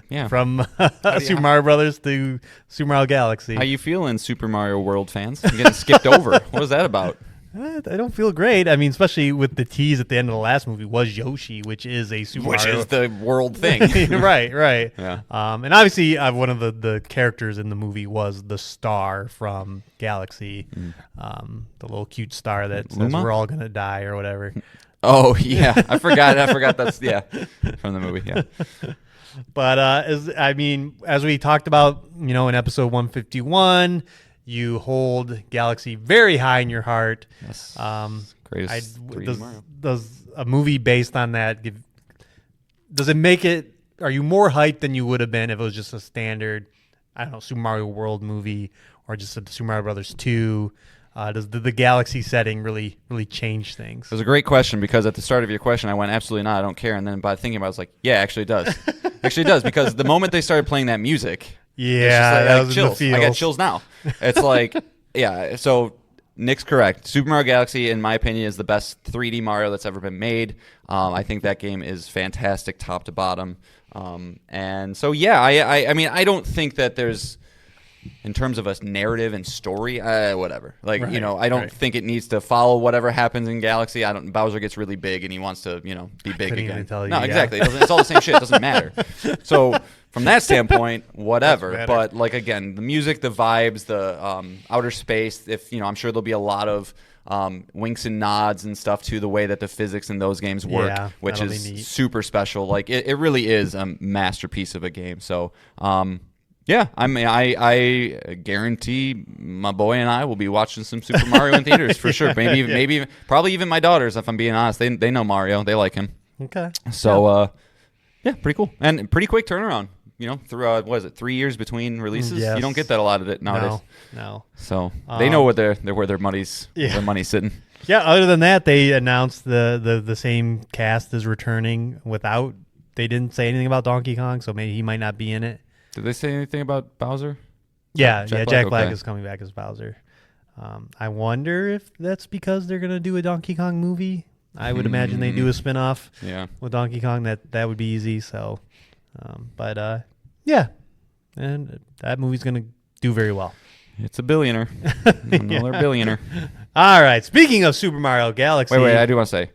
[SPEAKER 3] Super Mario Brothers to Super Mario Galaxy.
[SPEAKER 4] How you feeling, Super Mario World fans? You're getting skipped over. What was that about?
[SPEAKER 3] I don't feel great. I mean, especially with the tease at the end of the last movie was Yoshi, which is a Super Mario.
[SPEAKER 4] Which is the world thing.
[SPEAKER 3] right.
[SPEAKER 4] Yeah.
[SPEAKER 3] And obviously, one of the characters in the movie was the star from Galaxy, the little cute star that says we're all gonna die or whatever.
[SPEAKER 4] Oh yeah, I forgot that's from the movie. Yeah.
[SPEAKER 3] But as we talked about, in episode 151. You hold Galaxy very high in your heart.
[SPEAKER 4] Yes. Greatest 3D Mario.
[SPEAKER 3] Does a movie based on that does it make it? Are you more hyped than you would have been if it was just a standard, I don't know, Super Mario World movie or just a Super Mario Brothers 2? Does the Galaxy setting really change things?
[SPEAKER 4] It was a great question because at the start of your question, I went, absolutely not, I don't care. And then by thinking about it, I was like, yeah, actually it does. Actually it does, because the moment they started playing that music,
[SPEAKER 3] yeah,
[SPEAKER 4] that was chills. I got chills now. It's like, yeah. So Nick's correct. Super Mario Galaxy, in my opinion, is the best 3D Mario that's ever been made. I think that game is fantastic, top to bottom. And so, yeah, I mean, I don't think that there's, in terms of a narrative and story, whatever. Like,
[SPEAKER 3] Right,
[SPEAKER 4] you know, I don't think it needs to follow whatever happens in Galaxy. Bowser gets really big and he wants to, you know, be big
[SPEAKER 3] couldn't
[SPEAKER 4] again.
[SPEAKER 3] even tell you,
[SPEAKER 4] No,
[SPEAKER 3] yeah.
[SPEAKER 4] exactly. It's all the same shit. It doesn't matter. So from that standpoint, whatever.
[SPEAKER 3] Doesn't matter.
[SPEAKER 4] But like again, the music, the vibes, the outer space. If you know, I'm sure there'll be a lot of winks and nods and stuff to the way that the physics in those games work,
[SPEAKER 3] Yeah,
[SPEAKER 4] which
[SPEAKER 3] that'll
[SPEAKER 4] is
[SPEAKER 3] be neat.
[SPEAKER 4] super special. Like it really is a masterpiece of a game. So. Yeah, I mean, I guarantee my boy and I will be watching some Super Mario in theaters for sure. Maybe, probably even my daughters. If I'm being honest, they know Mario, they like him.
[SPEAKER 3] Okay.
[SPEAKER 4] So, yeah, pretty cool and pretty quick turnaround. You know, through what is it, 3 years between releases?
[SPEAKER 3] Yes.
[SPEAKER 4] You don't get that a lot of it nowadays.
[SPEAKER 3] No.
[SPEAKER 4] So they know where their money's sitting.
[SPEAKER 3] Yeah. Other than that, they announced the same cast is returning without. They didn't say anything about Donkey Kong, so maybe he might not be in it.
[SPEAKER 4] Did they say anything about Bowser?
[SPEAKER 3] Yeah,
[SPEAKER 4] Jack
[SPEAKER 3] Jack
[SPEAKER 4] Black?
[SPEAKER 3] Black
[SPEAKER 4] Okay.
[SPEAKER 3] is coming back as Bowser. I wonder if that's because they're gonna do a Donkey Kong movie. I would imagine they do a spin-off
[SPEAKER 4] Yeah.
[SPEAKER 3] with Donkey Kong. That would be easy. So, yeah, and that movie's gonna do very well.
[SPEAKER 4] It's a billionaire. Another billionaire.
[SPEAKER 3] All right. Speaking of Super Mario Galaxy,
[SPEAKER 4] Wait, I do want to say,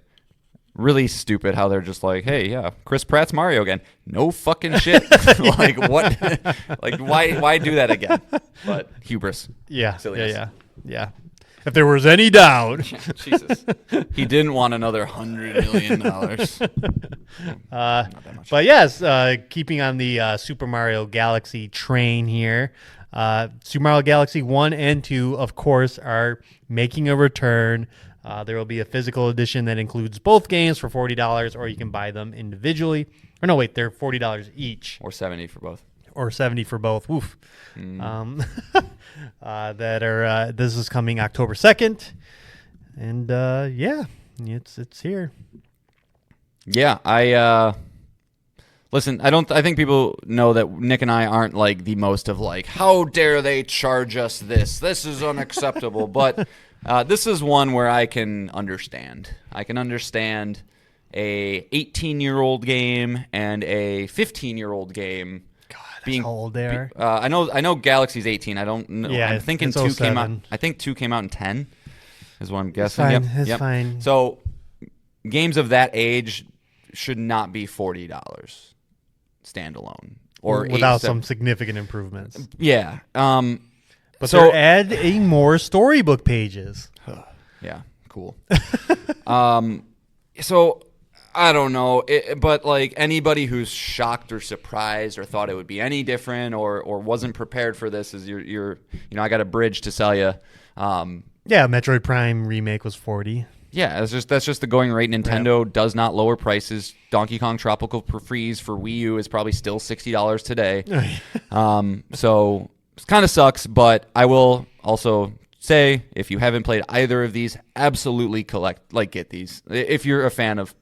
[SPEAKER 4] really stupid how they're just like, hey, yeah, Chris Pratt's Mario again. No fucking shit. Like, what? Like, why do that again? But hubris.
[SPEAKER 3] yeah,
[SPEAKER 4] Silliness.
[SPEAKER 3] yeah. If there was any doubt,
[SPEAKER 4] Jesus. He didn't want another $100 million. Not that much.
[SPEAKER 3] but yes, keeping on the Super Mario Galaxy train here, Super Mario Galaxy 1 and 2, of course, are making a return. There will be a physical edition that includes both games for $40, or you can buy them individually. Or no, wait, they're $40 each,
[SPEAKER 4] Or 70 for both.
[SPEAKER 3] or $70 for both. Woof. This is coming October 2nd, and yeah, it's here.
[SPEAKER 4] Yeah, listen, I think people know that Nick and I aren't like the most of like, how dare they charge us this? This is unacceptable. But this is one where I can understand. I can understand a 18-year-old game and a 15-year-old game.
[SPEAKER 3] God, that's
[SPEAKER 4] being
[SPEAKER 3] how old they are.
[SPEAKER 4] I know Galaxy's 18. I don't know.
[SPEAKER 3] Yeah,
[SPEAKER 4] I'm thinking
[SPEAKER 3] it's
[SPEAKER 4] 2 came out.
[SPEAKER 3] 07.
[SPEAKER 4] I think 2 came out in 10. Is what I'm guessing.
[SPEAKER 3] fine,
[SPEAKER 4] Yep,
[SPEAKER 3] it's
[SPEAKER 4] yep.
[SPEAKER 3] fine.
[SPEAKER 4] So games of that age should not be $40 standalone or
[SPEAKER 3] without
[SPEAKER 4] 8,
[SPEAKER 3] some significant improvements.
[SPEAKER 4] Yeah.
[SPEAKER 3] But
[SPEAKER 4] so
[SPEAKER 3] they're adding more storybook pages.
[SPEAKER 4] yeah, cool. So I don't know, but like anybody who's shocked or surprised or thought it would be any different or wasn't prepared for this is you're I got a bridge to sell you.
[SPEAKER 3] Yeah, Metroid Prime remake was 40.
[SPEAKER 4] Yeah, that's just the going rate. Nintendo does not lower prices. Donkey Kong Tropical Freeze for Wii U is probably still $60 today. So it kind of sucks, but I will also say if you haven't played either of these, absolutely get these. If you're a fan of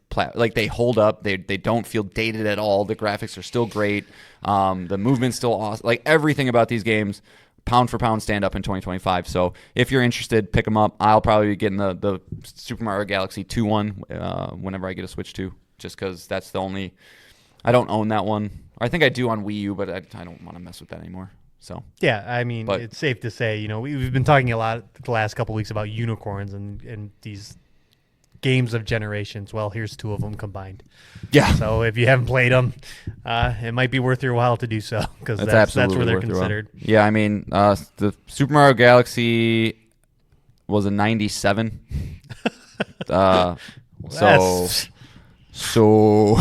[SPEAKER 4] they hold up, they don't feel dated at all. The graphics are still great. The movement's still awesome. Like everything about these games, pound for pound, stand up in 2025. So if you're interested, pick them up. I'll probably be getting the Super Mario Galaxy 2 one whenever I get a Switch 2, just because that's the only. I don't own that one. I think I do on Wii U, but I don't want to mess with that anymore. So
[SPEAKER 3] Yeah, I mean,
[SPEAKER 4] But-
[SPEAKER 3] it's safe to say, we've been talking a lot the last couple weeks about unicorns and these games of generations. Well, here's 2 of them combined.
[SPEAKER 4] yeah,
[SPEAKER 3] So if you haven't played them, it might be worth your while to do so, because
[SPEAKER 4] that's
[SPEAKER 3] that's
[SPEAKER 4] absolutely
[SPEAKER 3] where they're
[SPEAKER 4] worth your while.
[SPEAKER 3] considered.
[SPEAKER 4] Yeah, I mean, the Super Mario Galaxy was a 97.
[SPEAKER 3] That's-
[SPEAKER 4] So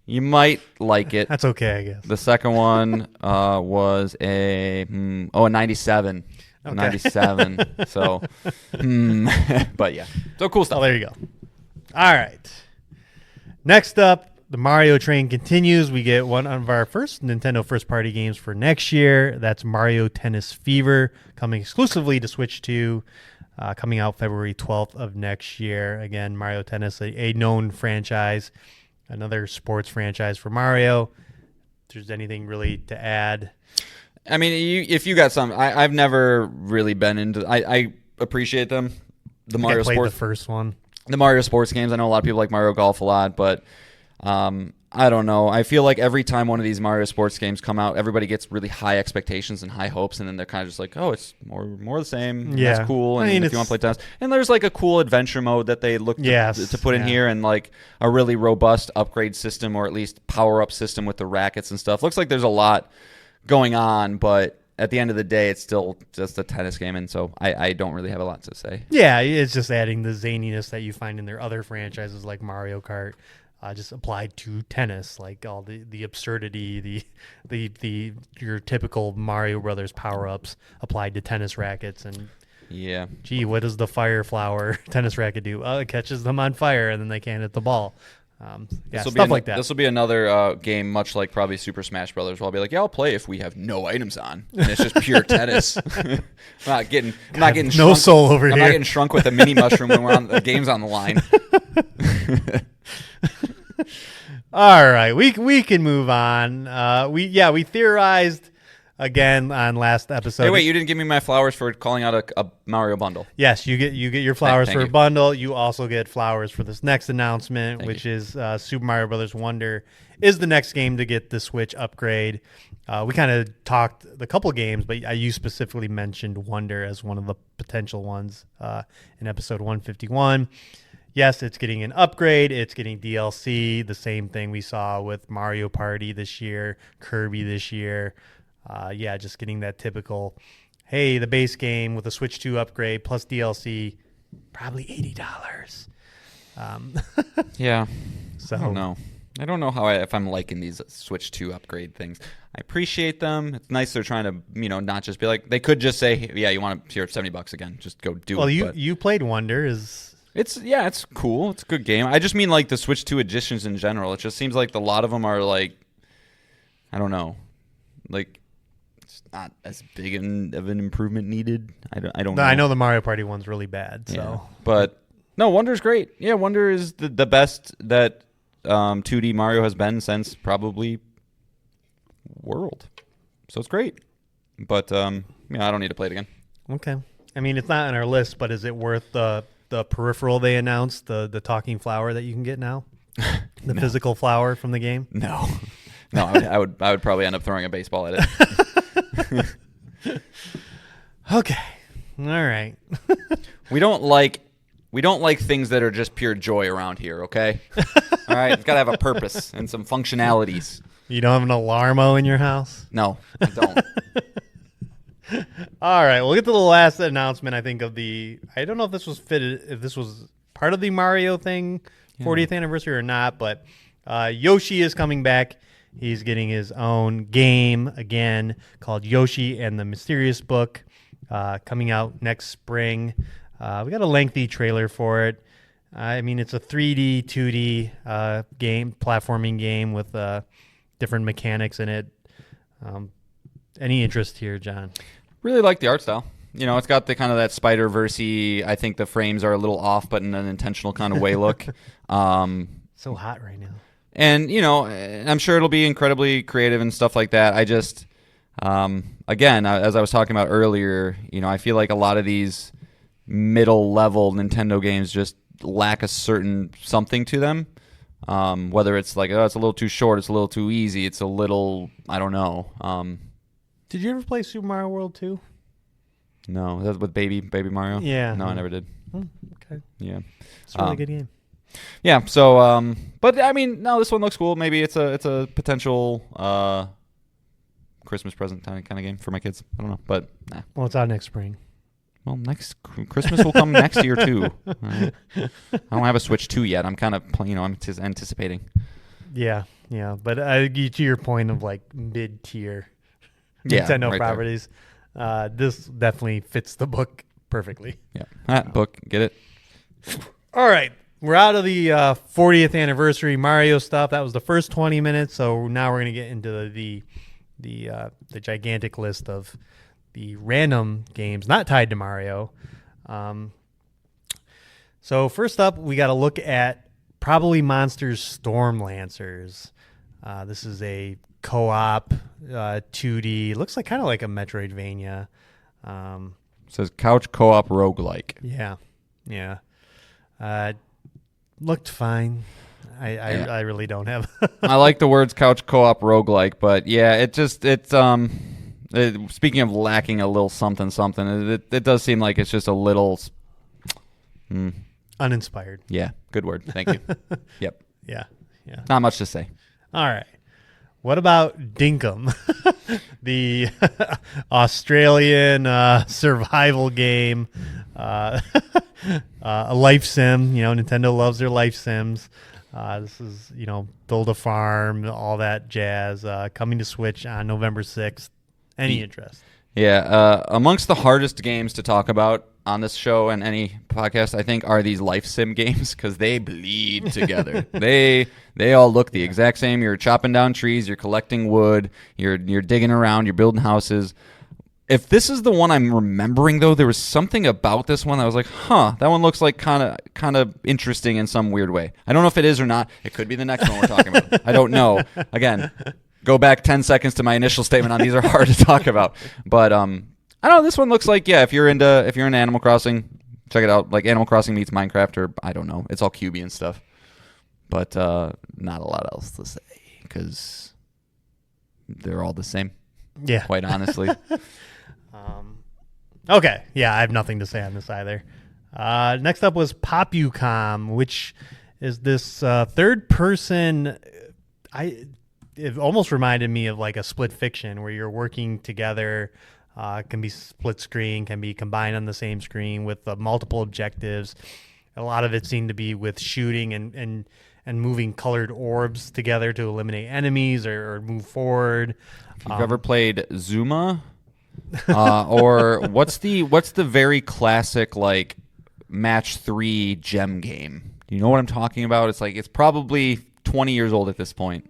[SPEAKER 4] you might like it.
[SPEAKER 3] That's okay, I guess.
[SPEAKER 4] The second one was a 97.
[SPEAKER 3] Okay.
[SPEAKER 4] 97. So, but yeah. So cool
[SPEAKER 3] Oh,
[SPEAKER 4] stuff.
[SPEAKER 3] there you go. All right. Next up, the Mario train continues. We get one of our first Nintendo first-party games for next year. That's Mario Tennis Fever, coming exclusively to Switch 2, coming out February 12th of next year. Again, Mario Tennis, a known franchise, another sports franchise for Mario. If there's anything really to add.
[SPEAKER 4] I mean, if you got some, I've never really been into. appreciate them. The
[SPEAKER 3] I
[SPEAKER 4] Mario
[SPEAKER 3] played
[SPEAKER 4] Sports,
[SPEAKER 3] the first one.
[SPEAKER 4] the Mario Sports games. I know a lot of people like Mario Golf a lot, but I don't know. I feel like every time one of these Mario Sports games come out, everybody gets really high expectations and high hopes, and then they're kind of just like, oh, it's more the same. And that's cool. And if you want to play tennis, and there's like a cool adventure mode that they look to put in here, and like a really robust upgrade system, or at least power up system with the rackets and stuff. Looks like there's a lot going on, but at the end of the day, it's still just a tennis game, and so I don't really have a lot to say.
[SPEAKER 3] Yeah, it's just adding the zaniness that you find in their other franchises like Mario Kart, just applied to tennis, like all the absurdity, the your typical Mario Brothers power-ups applied to tennis rackets. And
[SPEAKER 4] yeah,
[SPEAKER 3] gee, what does the fire flower tennis racket do? It catches them on fire, and then they can't hit the ball. Stuff like that.
[SPEAKER 4] This will be another game, much like probably Super Smash Brothers, where I'll be like, yeah, I'll play if we have no items on, and it's just pure tennis. I'm not getting
[SPEAKER 3] no
[SPEAKER 4] shrunk,
[SPEAKER 3] soul over
[SPEAKER 4] I'm
[SPEAKER 3] here.
[SPEAKER 4] not getting shrunk with a mini mushroom when we're on the game's on the line.
[SPEAKER 3] All right, we can move on. We theorized again on last episode.
[SPEAKER 4] Hey, wait, you didn't give me my flowers for calling out a Mario bundle.
[SPEAKER 3] Yes, you get your flowers
[SPEAKER 4] Thank
[SPEAKER 3] for
[SPEAKER 4] you.
[SPEAKER 3] a bundle. You also get flowers for this next announcement,
[SPEAKER 4] Thank
[SPEAKER 3] which is Super Mario Brothers Wonder is the next game to get the Switch upgrade. We kind of talked a couple games, but you specifically mentioned Wonder as one of the potential ones in episode 151. Yes, it's getting an upgrade. It's getting DLC, the same thing we saw with Mario Party this year, Kirby this year. Just getting that typical, hey, the base game with a Switch 2 upgrade plus DLC, probably $80.
[SPEAKER 4] Yeah.
[SPEAKER 3] So
[SPEAKER 4] I don't know. I don't know if I'm liking these Switch 2 upgrade things. I appreciate them. It's nice they're trying to, not just be like, they could just say, yeah, you want to hear $70 again. Just go do it.
[SPEAKER 3] Well, you played Wonder.
[SPEAKER 4] It's cool. It's a good game. I just mean like the Switch 2 editions in general. It just seems like a lot of them are like, I don't know, like it's not as big of an improvement needed. I don't know.
[SPEAKER 3] I know the Mario Party one's really bad. So,
[SPEAKER 4] yeah. But no, Wonder's great. Yeah, Wonder is the best that 2D Mario has been since probably World. So it's great. But I don't need to play it again.
[SPEAKER 3] Okay. I mean, it's not on our list, but is it worth the peripheral they announced, the talking flower that you can get now? The physical flower from the game?
[SPEAKER 4] No. No, I would probably end up throwing a baseball at it.
[SPEAKER 3] Okay. All right.
[SPEAKER 4] We don't like things that are just pure joy around here, okay? All right, it's got to have a purpose and some functionalities.
[SPEAKER 3] You don't have an alarmo in your house?
[SPEAKER 4] No, I don't.
[SPEAKER 3] All right, we'll get to the last announcement, I think, I don't know if this was part of the Mario thing, 40th anniversary or not, but Yoshi is coming back. He's getting his own game again called Yoshi and the Mysterious Book, coming out next spring. We got a lengthy trailer for it. I mean, it's a 3D, 2D game, platforming game with different mechanics in it. Any interest here, John?
[SPEAKER 4] Really like the art style. It's got the kind of that Spider-Verse-y, I think the frames are a little off, but in an intentional kind of way look.
[SPEAKER 3] So hot right now.
[SPEAKER 4] And, I'm sure it'll be incredibly creative and stuff like that. I just, again, as I was talking about earlier, I feel like a lot of these middle-level Nintendo games just lack a certain something to them. Whether it's like, it's a little too short, it's a little too easy, it's a little, I don't know.
[SPEAKER 3] Did you ever play Super Mario World 2?
[SPEAKER 4] No, that's with Baby Mario?
[SPEAKER 3] Yeah.
[SPEAKER 4] No, I never did.
[SPEAKER 3] Okay.
[SPEAKER 4] Yeah.
[SPEAKER 3] It's a really good game.
[SPEAKER 4] Yeah, so, but I mean, no, this one looks cool. Maybe it's a potential Christmas present kind of game for my kids. I don't know, but nah.
[SPEAKER 3] Well, it's out next spring.
[SPEAKER 4] Well, next Christmas will come next year too. Right? I don't have a Switch 2 yet. I'm kind of, I'm anticipating.
[SPEAKER 3] Yeah, but to your point of like mid-tier Nintendo properties, this definitely fits the book perfectly.
[SPEAKER 4] Yeah, book, get it?
[SPEAKER 3] All right, we're out of the 40th anniversary Mario stuff. That was the first 20 minutes, so now we're gonna get into the gigantic list of the random games not tied to Mario. So first up, we got to look at Probably Monsters Storm Lancers. This is a co-op 2D. Looks like kind of like a Metroidvania.
[SPEAKER 4] It says couch co-op roguelike.
[SPEAKER 3] Yeah. Looked fine. I really don't have.
[SPEAKER 4] I like the words couch co-op roguelike, but yeah, speaking of lacking a little something, it does seem like it's just a little
[SPEAKER 3] Uninspired.
[SPEAKER 4] Yeah, good word. Thank you. Yep.
[SPEAKER 3] Yeah.
[SPEAKER 4] Not much to say.
[SPEAKER 3] All right. What about Dinkum, the Australian survival game, a life sim? Nintendo loves their life sims. This is, build a farm, all that jazz. Coming to Switch on November 6th. Any interest?
[SPEAKER 4] Yeah. Amongst the hardest games to talk about on this show and any podcast, I think, are these life sim games because they bleed together. They all look the exact same. You're chopping down trees, you're collecting wood, you're digging around, you're building houses. If this is the one I'm remembering, though, there was something about this one that I was like, that one looks like kind of interesting in some weird way. I don't know if it is or not. It could be the next one we're talking about. I don't know. Again, go back 10 seconds to my initial statement on these are hard to talk about. But I don't know. This one looks like, if you're into Animal Crossing, check it out. Like Animal Crossing meets Minecraft, or I don't know. It's all cubey and stuff. But not a lot else to say because they're all the same.
[SPEAKER 3] Yeah.
[SPEAKER 4] Quite honestly.
[SPEAKER 3] Okay. Yeah, I have nothing to say on this either. Next up was Popucom, which is this third person. It almost reminded me of like a split fiction where you're working together. Can be split screen, can be combined on the same screen with multiple objectives. A lot of it seemed to be with shooting and moving colored orbs together to eliminate enemies or move forward.
[SPEAKER 4] If you've ever played Zuma, or what's the very classic like match 3 gem game? You know what I'm talking about? It's like it's probably 20 years old at this point.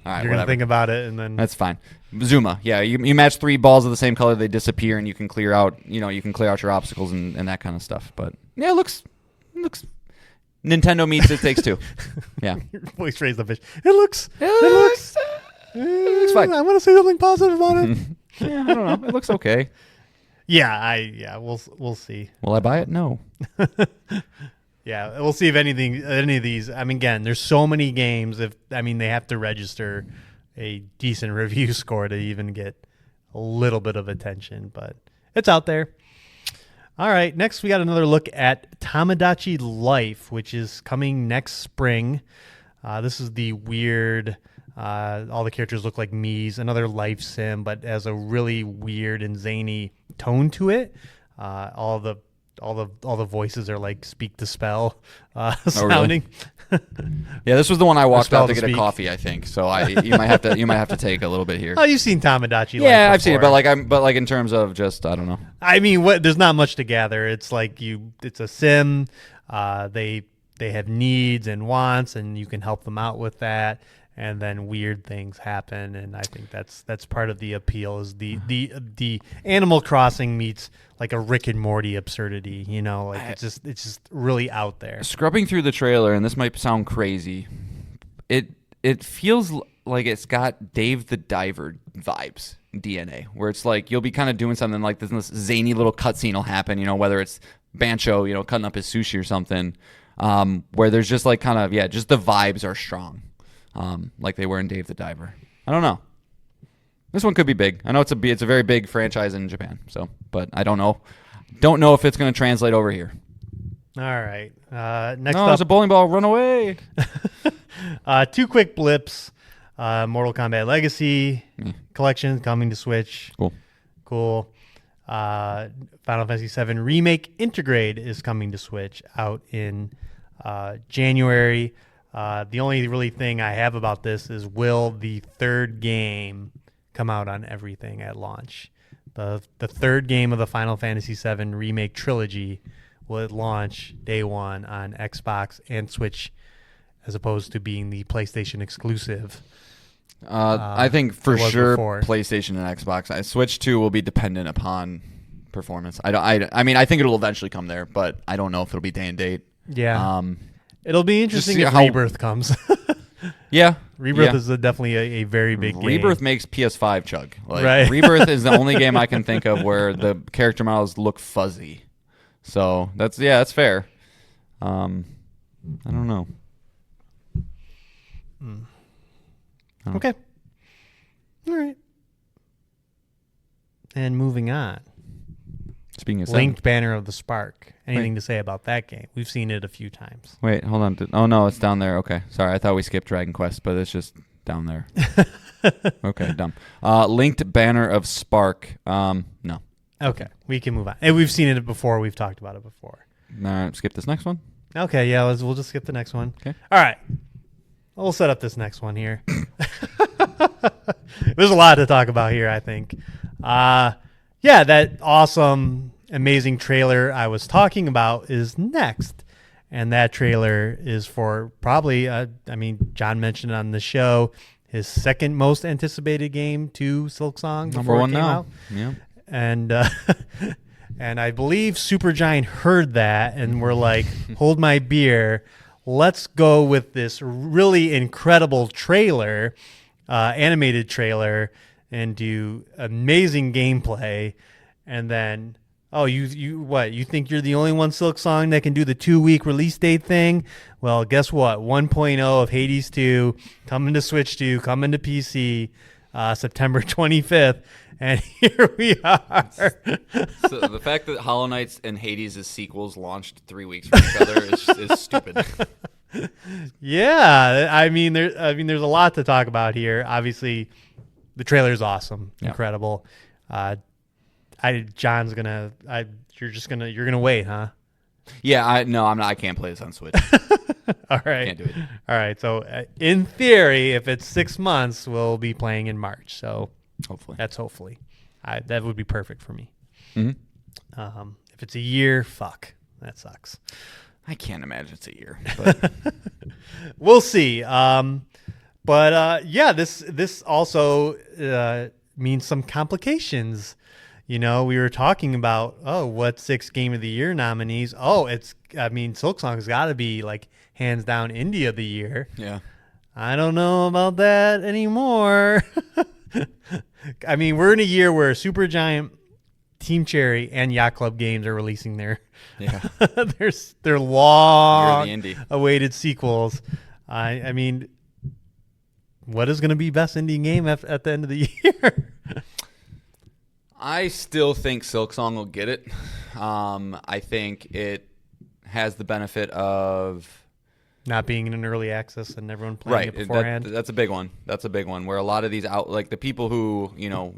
[SPEAKER 4] All right,
[SPEAKER 3] you're gonna think about it, and then
[SPEAKER 4] that's fine. Zuma, yeah, you match 3 balls of the same color, they disappear, and you can clear out your obstacles and that kind of stuff. But yeah, it looks Nintendo meets It Takes Two. Yeah,
[SPEAKER 3] your voice raised the fish. It looks fine. I want to say something positive about it.
[SPEAKER 4] Yeah, I don't know. It looks okay.
[SPEAKER 3] We'll see.
[SPEAKER 4] Will I buy it? No.
[SPEAKER 3] Yeah, we'll see if any of these. I mean, again, there's so many games. They have to register a decent review score to even get a little bit of attention, but it's out there. All right, next we got another look at Tamagotchi Life, which is coming next spring. This is the weird. All the characters look like Mii's, another life sim, but has a really weird and zany tone to it. All the voices are like speak to spell sounding.
[SPEAKER 4] Oh, really? Yeah, this was the one I walked out to get
[SPEAKER 3] speak.
[SPEAKER 4] a coffee, I think. So you might have to take a little bit here.
[SPEAKER 3] Oh, you've seen Tamagotchi Life
[SPEAKER 4] Yeah, I've seen it,
[SPEAKER 3] before.
[SPEAKER 4] but like in terms of just I don't know.
[SPEAKER 3] I mean, there's not much to gather. It's like it's a sim. They have needs and wants, and you can help them out with that. And then weird things happen, and I think that's part of the appeal is the Animal Crossing meets like a Rick and Morty absurdity, it's just really out there.
[SPEAKER 4] Scrubbing through the trailer, and this might sound crazy, it feels like it's got Dave the Diver vibes, DNA, where it's like you'll be kind of doing something like this zany little cutscene will happen, whether it's Bancho, cutting up his sushi or something, where there's just like kind of just the vibes are strong. Like they were in Dave the Diver. I don't know. This one could be big. I know it's a very big franchise in Japan. So, but I don't know. Don't know if it's going to translate over here.
[SPEAKER 3] All right. Next
[SPEAKER 4] No,
[SPEAKER 3] up,
[SPEAKER 4] there's a bowling ball. Run away.
[SPEAKER 3] 2 quick blips. Mortal Kombat Legacy Collection coming to Switch. Cool. Final Fantasy VII Remake Intergrade is coming to Switch out in January. The only really thing I have about this is will the third game come out on everything at launch? The third game of the Final Fantasy VII Remake trilogy, will it launch day one on Xbox and Switch as opposed to being the PlayStation exclusive?
[SPEAKER 4] I think for sure
[SPEAKER 3] before.
[SPEAKER 4] PlayStation and Xbox. Switch 2 will be dependent upon performance. I mean, I think it'll eventually come there, but I don't know if it'll be day and date.
[SPEAKER 3] Yeah. It'll be interesting if
[SPEAKER 4] how-
[SPEAKER 3] Rebirth comes.
[SPEAKER 4] Yeah,
[SPEAKER 3] Rebirth
[SPEAKER 4] Yeah.
[SPEAKER 3] is definitely a very big game.
[SPEAKER 4] Rebirth makes PS5 chug. Like,
[SPEAKER 3] Right.
[SPEAKER 4] Rebirth is the only game I can think of where the character models look fuzzy. So that's fair. I don't know.
[SPEAKER 3] Okay. All right. And moving on.
[SPEAKER 4] Speaking of
[SPEAKER 3] Linked Banner of the Spark. Anything to say about that game? We've seen it a few times.
[SPEAKER 4] Wait, hold on. Oh no, it's down there. Okay, sorry. I thought we skipped Dragon Quest, but it's just down there. Okay, dumb. Linked Banner of Spark. No.
[SPEAKER 3] Okay, we can move on. And we've seen it before. We've talked about it before.
[SPEAKER 4] Skip this next one.
[SPEAKER 3] Okay, yeah, we'll just skip the next one.
[SPEAKER 4] Okay.
[SPEAKER 3] All right. We'll set up this next one here. There's a lot to talk about here, I think. Yeah, that awesome, amazing trailer I was talking about is next. And that trailer is for probably, John mentioned it on the show, his second most anticipated game to Silksong.
[SPEAKER 4] Number one now.
[SPEAKER 3] Out.
[SPEAKER 4] Yeah.
[SPEAKER 3] And and I believe Supergiant heard that and were like, hold my beer. Let's go with this really incredible trailer, animated trailer, and do amazing gameplay. And then, you think you're the only one, Silksong, that can do the 2-week release date thing? Well, guess what? 1.0 of Hades 2 coming to Switch 2, coming to PC, September 25th. And here we are.
[SPEAKER 4] So the fact that Hollow Knight and Hades' sequels launched 3 weeks from each other is stupid.
[SPEAKER 3] Yeah, there's a lot to talk about here. Obviously, the trailer is awesome, incredible. John's gonna. You're gonna wait, huh?
[SPEAKER 4] Yeah, I'm not. I can't play this on Switch.
[SPEAKER 3] All right,
[SPEAKER 4] Can't do it.
[SPEAKER 3] All right. So, in theory, if it's 6 months, we'll be playing in March. So,
[SPEAKER 4] Hopefully.
[SPEAKER 3] That would be perfect for me.
[SPEAKER 4] Mm-hmm.
[SPEAKER 3] If it's a year, fuck, that sucks.
[SPEAKER 4] I can't imagine it's a year. But
[SPEAKER 3] We'll see. This also means some complications. You know, we were talking about, what 6 Game of the Year nominees? Silksong's got to be like hands down Indie of the Year.
[SPEAKER 4] yeah.
[SPEAKER 3] I don't know about that anymore. We're in a year where Supergiant, Team Cherry, and Yacht Club Games are releasing their their long
[SPEAKER 4] You're the indie.
[SPEAKER 3] awaited sequels. What is going to be best indie game at the end of the year?
[SPEAKER 4] I still think Silksong will get it. I think it has the benefit of
[SPEAKER 3] Not being in an early access and everyone playing it
[SPEAKER 4] right.
[SPEAKER 3] beforehand.
[SPEAKER 4] That's a big one. That's a big one. Where a lot of these the people who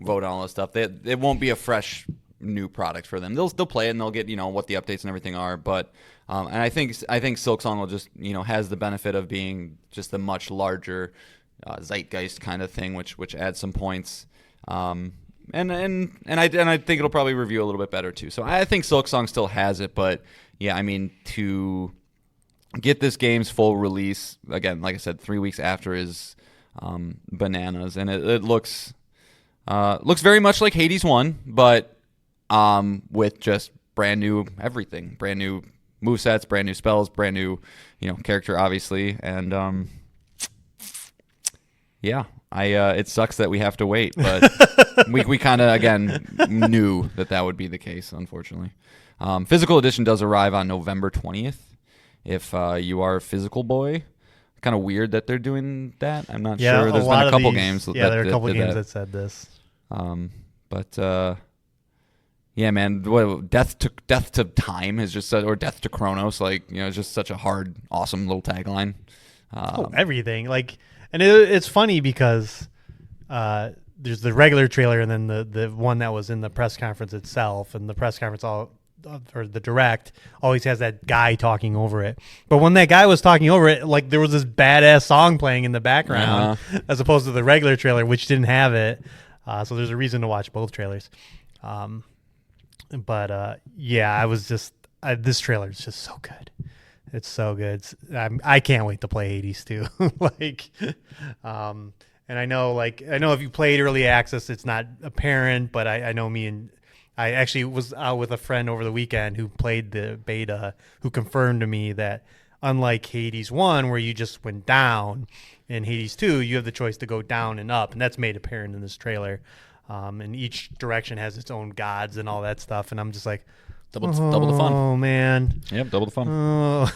[SPEAKER 4] vote on all this stuff, it won't be a fresh new product for them. They'll play it and they'll get what the updates and everything are. But and I think Silksong will just has the benefit of being just a much larger zeitgeist kind of thing, which adds some points. And I think it'll probably review a little bit better too. So I think Silksong still has it, but yeah, to get this game's full release again, like I said, 3 weeks after is bananas, and it looks very much like Hades 1, but with just brand new everything, brand new movesets, brand new spells, brand new character obviously, and it sucks that we have to wait, but we kind of again knew that would be the case, unfortunately. Physical edition does arrive on November 20th. If you are a physical boy, kind of weird that they're doing that. I'm not sure. There's been a couple games.
[SPEAKER 3] Yeah, there are a couple games that said this.
[SPEAKER 4] Yeah, man. Death to Time is just, or Death to Chronos. It's just such a hard, awesome little tagline.
[SPEAKER 3] Everything and it's funny because there's the regular trailer and then the one that was in the press conference itself, and the press conference or the direct always has that guy talking over it. But when that guy was talking over it, there was this badass song playing in the background as opposed to the regular trailer, which didn't have it. So there's a reason to watch both trailers. I was just this trailer is just so good. It's so good. I can't wait to play Hades too. And I know if you played early access, it's not apparent, but I know I actually was out with a friend over the weekend who played the beta, who confirmed to me that unlike Hades 1, where you just went down, in Hades 2, you have the choice to go down and up, and that's made apparent in this trailer. And each direction has its own gods and all that stuff, and I'm just like,
[SPEAKER 4] double the fun.
[SPEAKER 3] Oh man.
[SPEAKER 4] Yep, double the fun.
[SPEAKER 3] Oh.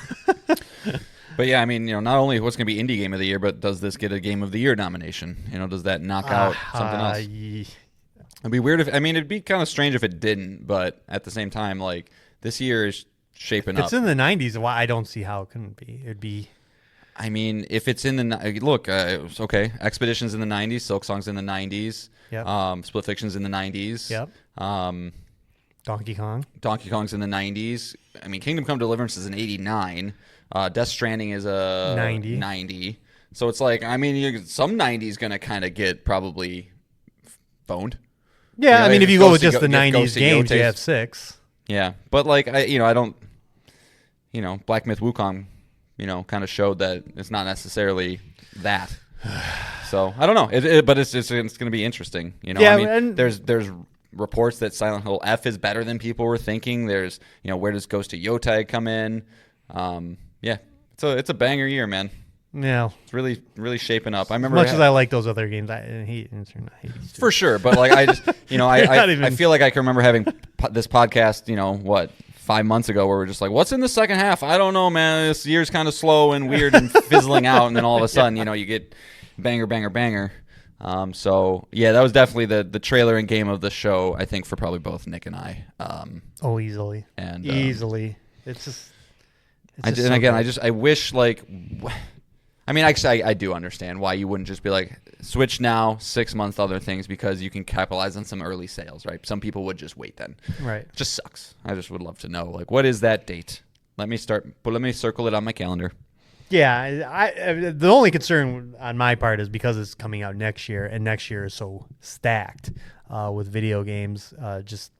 [SPEAKER 4] But yeah, I mean, not only what's going to be indie game of the year, but does this get a game of the year nomination? Does that knock out something else? It'd be weird it'd be kind of strange if it didn't, but at the same time, like, this year is shaping up.
[SPEAKER 3] It's in the 90s. Why I don't see how it couldn't be. It'd be.
[SPEAKER 4] I mean, if it's in the okay, Expedition's in the 90s, Silksong's in the 90s,
[SPEAKER 3] yep.
[SPEAKER 4] Split Fiction's in the 90s,
[SPEAKER 3] yep. Donkey Kong's
[SPEAKER 4] in the 90s. I mean, Kingdom Come Deliverance is an 89. Death Stranding is a 90. So it's like, I mean, some 90s gonna kind of get probably boned.
[SPEAKER 3] Yeah, I mean, if you go with just the 90s games, you have 6.
[SPEAKER 4] Yeah, but like I don't, Black Myth Wukong, kind of showed that it's not necessarily that. So I don't know, but it's going to be interesting.
[SPEAKER 3] Yeah,
[SPEAKER 4] I mean, there's reports that Silent Hill F is better than people were thinking. There's where does Ghost of Yotei come in? Yeah, it's a banger year, man.
[SPEAKER 3] Yeah,
[SPEAKER 4] it's really, really shaping up. I remember
[SPEAKER 3] as much as I like those other games, I hate
[SPEAKER 4] for sure. But like I just, I feel like I can remember having this podcast, 5 months ago, where we're just like, what's in the second half? I don't know, man. This year's kind of slow and weird and fizzling out, and then all of a sudden, you get banger, banger, banger. So yeah, that was definitely the trailer and game of the show, I think, for probably both Nick and I.
[SPEAKER 3] Easily.
[SPEAKER 4] And
[SPEAKER 3] easily. It's just.
[SPEAKER 4] I wish, like, I mean, actually, I do understand why you wouldn't just be like, switch now, 6 months, other things, because you can capitalize on some early sales, right? Some people would just wait then.
[SPEAKER 3] Right.
[SPEAKER 4] It just sucks. I just would love to know, like, what is that date? Let me circle it on my calendar.
[SPEAKER 3] Yeah, the only concern on my part is because it's coming out next year, and next year is so stacked with video games, just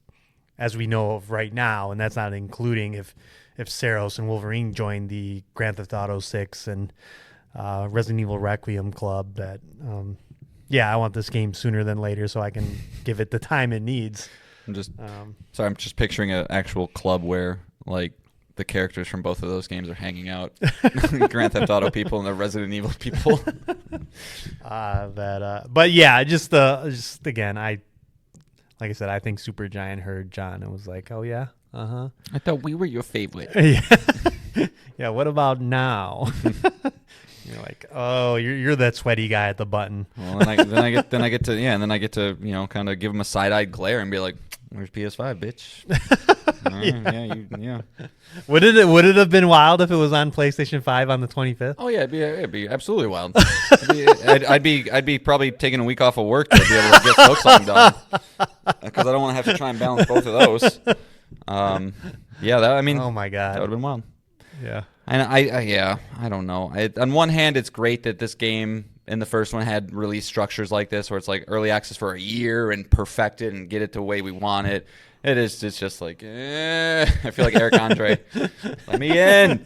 [SPEAKER 3] as we know of right now, and that's not including if Saros and Wolverine join the Grand Theft Auto 6 and Resident Evil Requiem Club. That I want this game sooner than later so I can give it the time it needs.
[SPEAKER 4] I'm just picturing an actual club where, like, the characters from both of those games are hanging out. Grand Theft Auto people and the Resident Evil people.
[SPEAKER 3] But yeah, just again, like I said, I think Supergiant heard John and was like, oh yeah, uh-huh.
[SPEAKER 4] I thought we were your favorite.
[SPEAKER 3] Yeah, what about now? You're like, oh, you're that sweaty guy at the button.
[SPEAKER 4] Well, then I get to kind of give him a side-eyed glare and be like, where's PS5, bitch? Yeah.
[SPEAKER 3] Would it have been wild if it was on PlayStation 5 on the 25th?
[SPEAKER 4] Oh yeah, it'd be absolutely wild. I'd be probably taking a week off of work to be able to get Silksong done, because I don't want to have to try and balance both of those. Oh my god, that would have been wild.
[SPEAKER 3] Yeah,
[SPEAKER 4] and I don't know. On one hand, it's great that this game in the first one had release structures like this, where it's like early access for a year and perfect it and get it the way we want it. It's just like, I feel like Eric Andre. Let me in.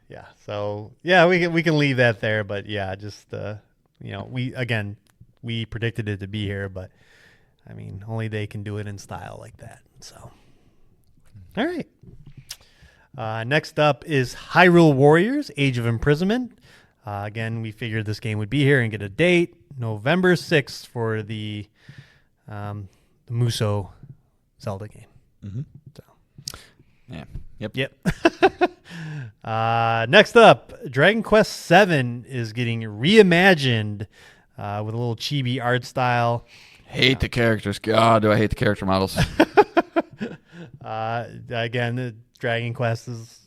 [SPEAKER 3] Yeah. So yeah, we can leave that there, but yeah, just we predicted it to be here, but I mean, only they can do it in style like that. So, all right. Next up is Hyrule Warriors: Age of Imprisonment. Again, we figured this game would be here and get a date, November 6th for the Muso Zelda game.
[SPEAKER 4] Mm-hmm.
[SPEAKER 3] So,
[SPEAKER 4] yeah. Yep.
[SPEAKER 3] Next up, Dragon Quest VII is getting reimagined with a little chibi art style.
[SPEAKER 4] Hate the characters. God, do I hate the character models.
[SPEAKER 3] Again, the Dragon Quest is,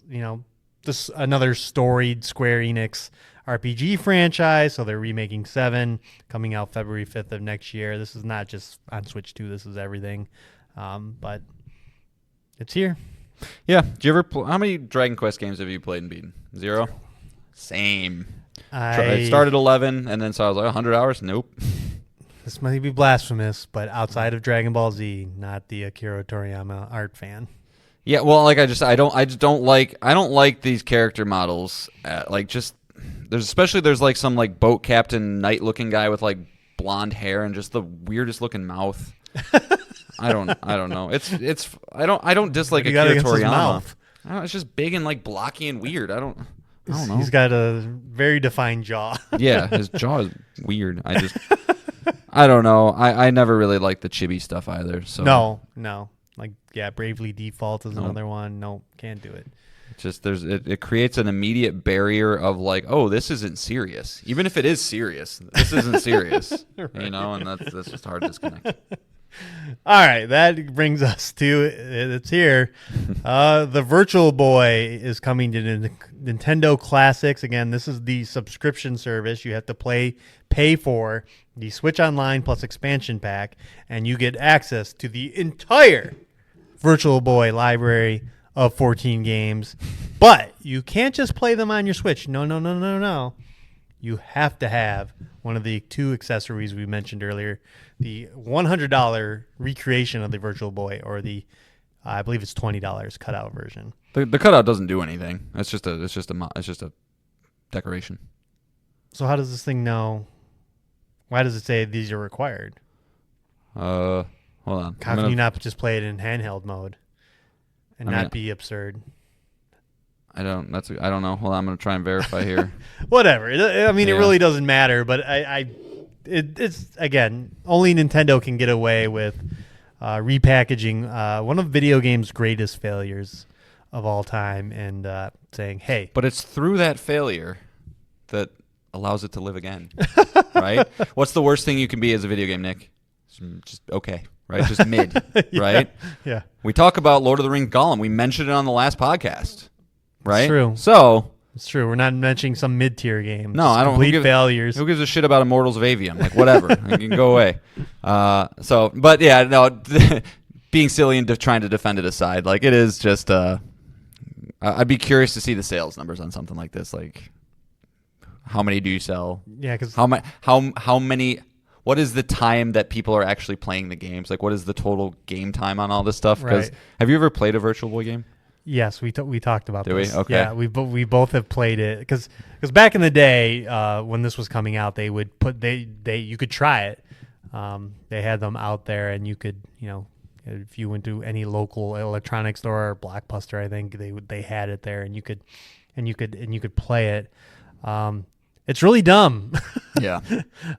[SPEAKER 3] this another storied Square Enix RPG franchise, so they're remaking 7, coming out February 5th of next year. This is not just on Switch 2, this is everything. But it's here.
[SPEAKER 4] Yeah. Did you ever how many Dragon Quest games have you played and beaten? 0? Same. I started 11, and then so I was like, 100 hours? Nope.
[SPEAKER 3] This might be blasphemous, but outside of Dragon Ball Z, not the Akira Toriyama art fan.
[SPEAKER 4] Yeah, well, like I don't like these character models. There's like some like boat captain knight looking guy with like blonde hair and just the weirdest looking mouth. I don't know. I don't dislike Akira Toriyama. It's just big and like blocky and weird. I don't know.
[SPEAKER 3] He's got a very defined jaw.
[SPEAKER 4] Yeah, his jaw is weird. I don't know. I never really liked the chibi stuff either. So
[SPEAKER 3] No. Like, yeah, Bravely Default is another one. No, can't do it.
[SPEAKER 4] Just it creates an immediate barrier of like, oh, this isn't serious. Even if it is serious, this isn't serious. Right. And that's just hard to disconnect.
[SPEAKER 3] All right, that brings us to it's here. The Virtual Boy is coming to Nintendo Classics. Again, this is the subscription service you have to pay for the Switch Online plus expansion pack, and you get access to the entire Virtual Boy library of 14 games. But you can't just play them on your Switch. No. You have to have one of the 2 accessories we mentioned earlier, the $100 recreation of the Virtual Boy, or the I believe it's $20 cutout version.
[SPEAKER 4] The cutout doesn't do anything. It's just a decoration.
[SPEAKER 3] So how does this thing know? Why does it say these are required?
[SPEAKER 4] Hold on.
[SPEAKER 3] How can you not just play it in handheld mode and not be absurd? I don't
[SPEAKER 4] know. Hold on, I'm gonna try and verify here.
[SPEAKER 3] Whatever. It really doesn't matter. But it's again, only Nintendo can get away with repackaging one of video games' greatest failures of all time and saying, "Hey."
[SPEAKER 4] But it's through that failure that allows it to live again, right? What's the worst thing you can be as a video game, Nick? Just okay, right? Just mid, right?
[SPEAKER 3] Yeah.
[SPEAKER 4] We talk about Lord of the Rings Gollum. We mentioned it on the last podcast, right?
[SPEAKER 3] It's true.
[SPEAKER 4] So
[SPEAKER 3] it's true. We're not mentioning some mid-tier games.
[SPEAKER 4] No, I don't.
[SPEAKER 3] Complete failures.
[SPEAKER 4] Who gives a shit about Immortals of Avium? Like, whatever. You can go away. But yeah, no, being silly and trying to defend it aside, like, it is just, I'd be curious to see the sales numbers on something like this. Like, how many do you sell?
[SPEAKER 3] Yeah, because
[SPEAKER 4] how many? What is the time that people are actually playing the games? Like, what is the total game time on all this stuff? Because have you ever played a Virtual Boy game?
[SPEAKER 3] Yes, we talked about this.
[SPEAKER 4] Did we? Okay.
[SPEAKER 3] Yeah, we both have played it because back in the day when this was coming out, they would put you could try it. They had them out there, and you could if you went to any local electronics store or Blockbuster, I think they had it there, and you could play it. It's really dumb.
[SPEAKER 4] Yeah.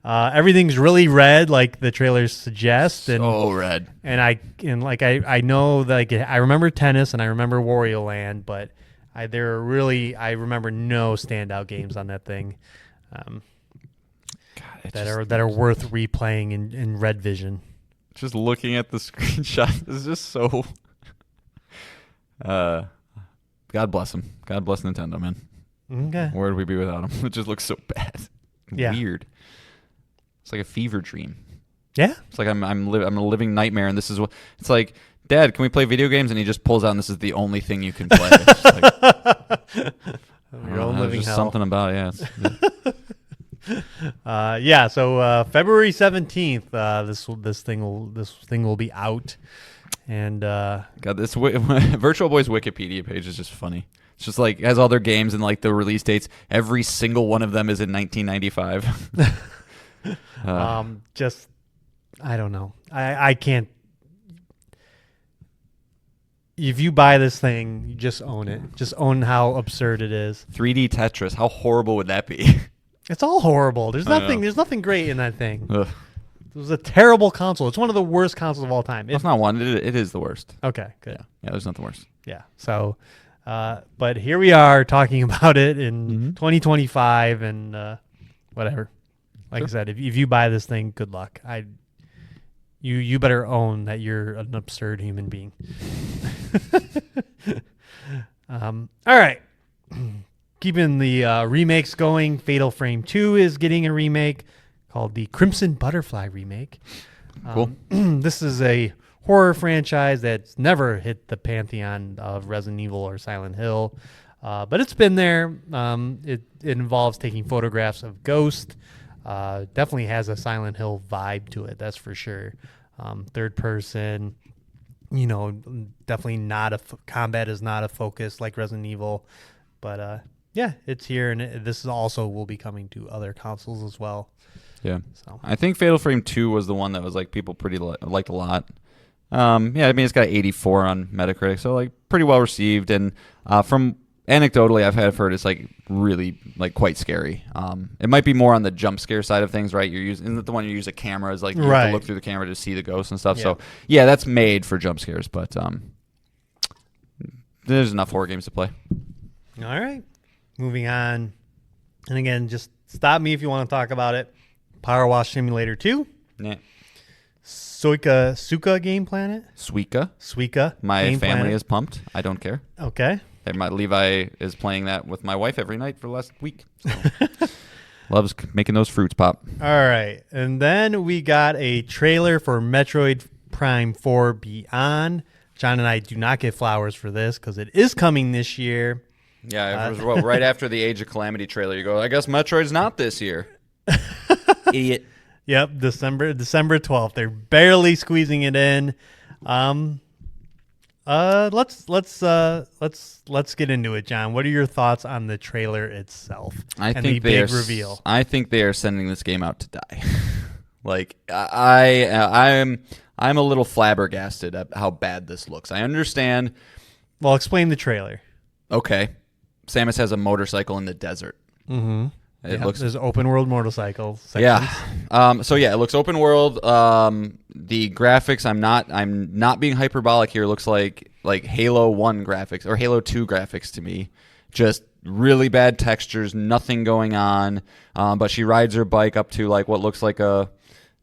[SPEAKER 3] Everything's really red, like the trailers suggest.
[SPEAKER 4] So red.
[SPEAKER 3] And I know that I remember Tennis and I remember Wario Land, but I remember no standout games on that thing that are worth replaying in red vision.
[SPEAKER 4] Just looking at the screenshot is just so. God bless him. God bless Nintendo, man.
[SPEAKER 3] Okay.
[SPEAKER 4] Where would we be without him? It just looks so bad.
[SPEAKER 3] Yeah.
[SPEAKER 4] Weird. It's like a fever dream.
[SPEAKER 3] Yeah.
[SPEAKER 4] It's like I'm a living nightmare, and this is what it's like. Dad, can we play video games? And he just pulls out, and this is the only thing you can play. It's like,
[SPEAKER 3] Your own living
[SPEAKER 4] just
[SPEAKER 3] hell.
[SPEAKER 4] something about it.
[SPEAKER 3] Yeah. So February 17th, this thing will be out, and
[SPEAKER 4] God, this Virtual Boy's Wikipedia page is just funny. It's just like, it has all their games and like the release dates. Every single one of them is in 1995.
[SPEAKER 3] I don't know. I can't. If you buy this thing, you just own it. Just own how absurd it is.
[SPEAKER 4] 3D Tetris. How horrible would that be?
[SPEAKER 3] It's all horrible. There's nothing great in that thing.
[SPEAKER 4] Ugh.
[SPEAKER 3] It was a terrible console. It's one of the worst consoles of all time.
[SPEAKER 4] It's not one. It is the worst.
[SPEAKER 3] Okay, good.
[SPEAKER 4] Yeah, there's nothing worse.
[SPEAKER 3] Yeah. So, but here we are talking about it in 2025 and whatever. Like I said, if you buy this thing, good luck. You better own that you're an absurd human being. All right. Keeping the remakes going, Fatal Frame 2 is getting a remake called the Crimson Butterfly remake.
[SPEAKER 4] Cool.
[SPEAKER 3] This is a horror franchise that's never hit the pantheon of Resident Evil or Silent Hill, but it's been there. It involves taking photographs of ghosts. Definitely has a Silent Hill vibe to it, that's for sure. Third person, definitely not combat is not a focus like Resident Evil, but yeah, it's here, and this is also will be coming to other consoles as well.
[SPEAKER 4] Yeah,
[SPEAKER 3] so
[SPEAKER 4] I think Fatal Frame 2 was the one that was like people pretty liked a lot. Yeah, I mean it's got 84 on Metacritic, so like pretty well received, and from anecdotally, I've heard it's like really like quite scary. It might be more on the jump scare side of things, right? Isn't it the one you use a camera? Is like you have to look through the camera to see the ghosts and stuff.
[SPEAKER 3] Yeah.
[SPEAKER 4] So yeah, that's made for jump scares, but there's enough horror games to play.
[SPEAKER 3] All right. Moving on. And again, just stop me if you want to talk about it. Power Wash Simulator 2.
[SPEAKER 4] Nah.
[SPEAKER 3] Suka Game Planet.
[SPEAKER 4] Suika. My
[SPEAKER 3] Game
[SPEAKER 4] family
[SPEAKER 3] Planet.
[SPEAKER 4] is pumped. I don't care.
[SPEAKER 3] Okay.
[SPEAKER 4] And my Levi is playing that with my wife every night for the last week. So. Loves making those fruits pop.
[SPEAKER 3] All right. And then we got a trailer for Metroid Prime 4 Beyond. John and I do not get flowers for this because it is coming this year.
[SPEAKER 4] Yeah, it was right after the Age of Calamity trailer. You go, I guess Metroid's not this year. Idiot.
[SPEAKER 3] Yep, December 12th. They're barely squeezing it in. Let's get into it, John. What are your thoughts on the trailer itself and the big reveal?
[SPEAKER 4] I think they are sending this game out to die. Like I'm a little flabbergasted at how bad this looks. I understand.
[SPEAKER 3] Well, explain the trailer.
[SPEAKER 4] Okay, Samus has a motorcycle in the desert.
[SPEAKER 3] Mm-hmm.
[SPEAKER 4] It looks
[SPEAKER 3] there's open world motorcycle sections.
[SPEAKER 4] Yeah. So yeah, it looks open world. The graphics, I'm not being hyperbolic here. It looks like Halo 1 graphics or Halo 2 graphics to me. Just really bad textures, nothing going on. But she rides her bike up to like what looks like a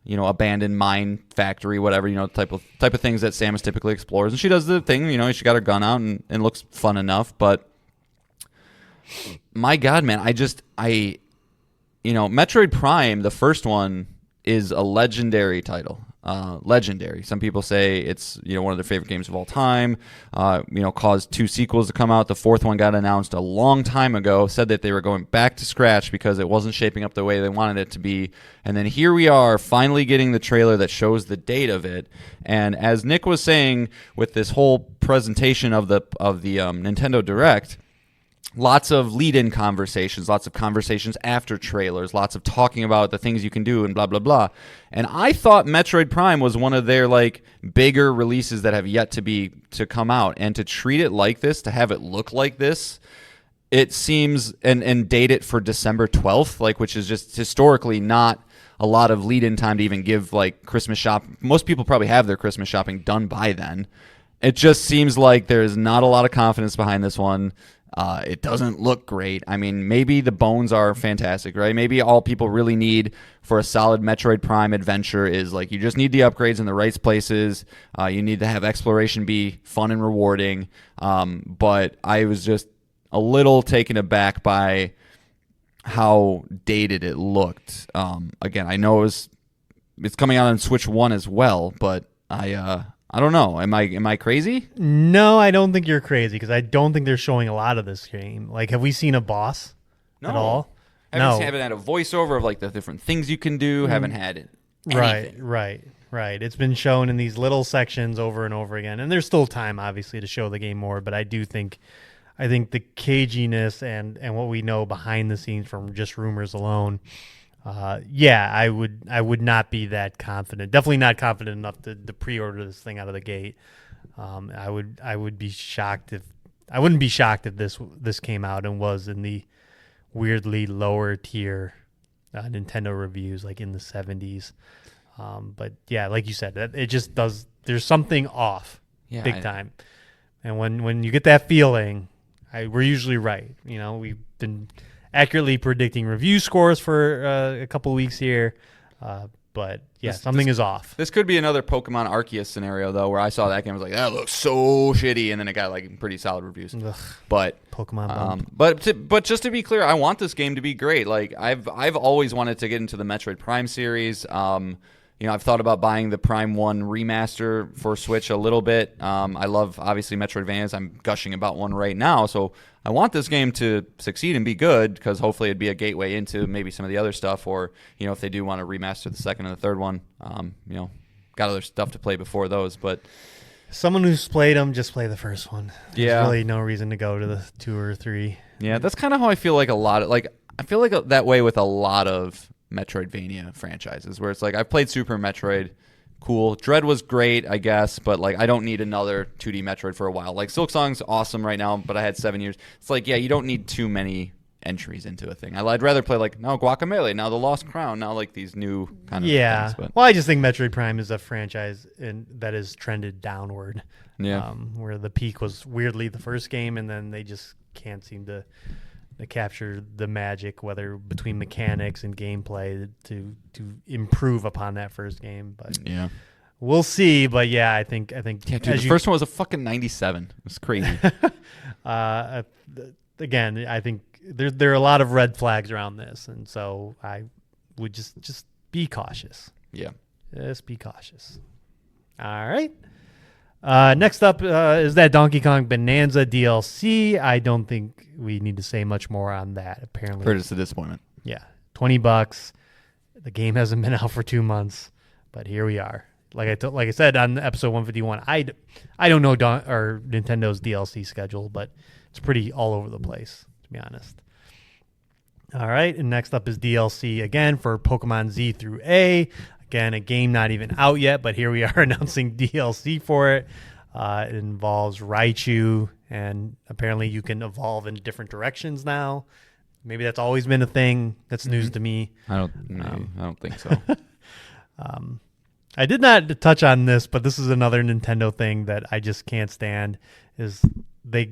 [SPEAKER 4] abandoned mine factory, whatever, type of things that Samus typically explores. And she does the thing, she got her gun out and looks fun enough. But my God, man, Metroid Prime, the first one, is a legendary title. Legendary. Some people say it's one of their favorite games of all time. Caused 2 sequels to come out. The 4th one got announced a long time ago. Said that they were going back to scratch because it wasn't shaping up the way they wanted it to be. And then here we are, finally getting the trailer that shows the date of it. And as Nick was saying, with this whole presentation of the Nintendo Direct. Lots of lead-in conversations, lots of conversations after trailers, lots of talking about the things you can do and blah, blah, blah. And I thought Metroid Prime was one of their bigger releases that have yet to come out. And to treat it like this, to have it look like this, it seems, and date it for December 12th, which is just historically not a lot of lead-in time to even give Christmas shop. Most people probably have their Christmas shopping done by then. It just seems like there's not a lot of confidence behind this one. It doesn't look great. I mean, maybe the bones are fantastic, right? Maybe all people really need for a solid Metroid Prime adventure is you just need the upgrades in the right places. You need to have exploration be fun and rewarding. But I was just a little taken aback by how dated it looked. Again, I know it's coming out on Switch 1 as well, but I don't know. Am I crazy?
[SPEAKER 3] No, I don't think you're crazy because I don't think they're showing a lot of this game. Have we seen a boss at all?
[SPEAKER 4] Haven't had a voiceover of the different things you can do. Haven't had anything.
[SPEAKER 3] Right. It's been shown in these little sections over and over again, and there's still time, obviously, to show the game more. But I think the caginess and what we know behind the scenes from just rumors alone. I would not be that confident. Definitely not confident enough to pre-order this thing out of the gate. I wouldn't be shocked if this came out and was in the weirdly lower tier Nintendo reviews, in the 70s. But yeah, like you said, it just does. There's something off, big time. And when you get that feeling, we're usually right. We've been accurately predicting review scores for a couple of weeks here. But yeah, something is off.
[SPEAKER 4] This could be another Pokemon Arceus scenario, though, where I saw that game and was that looks so shitty, and then it got pretty solid reviews.
[SPEAKER 3] Ugh,
[SPEAKER 4] but
[SPEAKER 3] Pokemon
[SPEAKER 4] but just to be clear, I want this game to be great. I've always wanted to get into the Metroid Prime series. I've thought about buying the Prime 1 remaster for Switch a little bit. I love, obviously, Metroidvanias. I'm gushing about one right now, so I want this game to succeed and be good because hopefully it'd be a gateway into maybe some of the other stuff, or if they do want to remaster the second and the third one, got other stuff to play before those. But
[SPEAKER 3] someone who's played them, just play the first one. There's
[SPEAKER 4] yeah,
[SPEAKER 3] really no reason to go to the 2 or 3.
[SPEAKER 4] Yeah, that's kind of how I feel a lot of I feel that way with a lot of Metroidvania franchises, where it's I've played Super Metroid, cool. Dread was great, I guess, but like I don't need another 2D Metroid for a while. Like Silksong's awesome right now, but I had 7 years. It's like, yeah, you don't need too many entries into a thing. I'd rather play like now Guacamelee, now The Lost Crown, now like these new kind of things. But.
[SPEAKER 3] Well, I just think Metroid Prime is a franchise that has trended downward.
[SPEAKER 4] Yeah.
[SPEAKER 3] Where the peak was weirdly the first game, and then they just can't seem to capture the magic, whether between mechanics and gameplay, to improve upon that first game. But
[SPEAKER 4] yeah,
[SPEAKER 3] we'll see. But yeah, I think
[SPEAKER 4] yeah, dude, the first one was a fucking 97. It was crazy.
[SPEAKER 3] Again, I think there are a lot of red flags around this, and so I would just be cautious.
[SPEAKER 4] Yeah,
[SPEAKER 3] just be cautious. All right. Next up is that Donkey Kong Bonanza DLC. I don't think we need to say much more on that. Apparently,
[SPEAKER 4] heard it's a disappointment.
[SPEAKER 3] Yeah, $20. The game hasn't been out for 2 months, but here we are. Like I said on episode 151, I don't know Nintendo's DLC schedule, but it's pretty all over the place, to be honest. All right, and next up is DLC again for Pokemon Z through A. Again, a game not even out yet, but here we are announcing DLC for it. It involves Raichu, and apparently you can evolve in different directions now. Maybe that's always been a thing. That's news to me.
[SPEAKER 4] I don't think so.
[SPEAKER 3] I did not touch on this, but this is another Nintendo thing that I just can't stand. Is they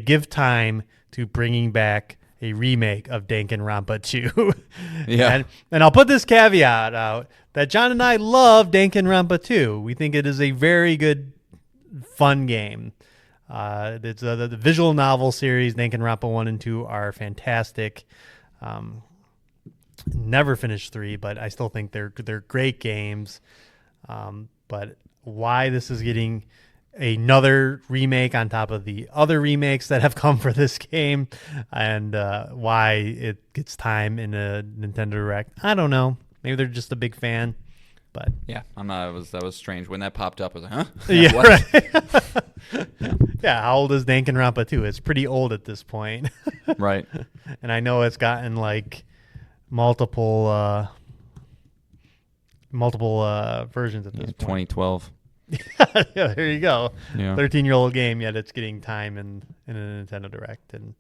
[SPEAKER 3] give time to bringing back a remake of Danganronpa 2.
[SPEAKER 4] Yeah.
[SPEAKER 3] And I'll put this caveat out that John and I love Danganronpa 2. We think it is a very good, fun game. It's the visual novel series, Danganronpa 1 and 2 are fantastic. Never finished 3, but I still think they're great games. But why this is getting another remake on top of the other remakes that have come for this game, and why it gets time in a Nintendo Direct, I don't know. Maybe they're just a big fan, but
[SPEAKER 4] yeah, I'm not. That was strange when that popped up. I was like, huh?
[SPEAKER 3] Yeah,
[SPEAKER 4] what?
[SPEAKER 3] right. Yeah, how old is Danganronpa 2? It's pretty old at this point.
[SPEAKER 4] Right.
[SPEAKER 3] And I know it's gotten like multiple versions at this point.
[SPEAKER 4] 2012.
[SPEAKER 3] Yeah, there you go.
[SPEAKER 4] Yeah.
[SPEAKER 3] 13-year-old game, yet it's getting time in a Nintendo Direct. And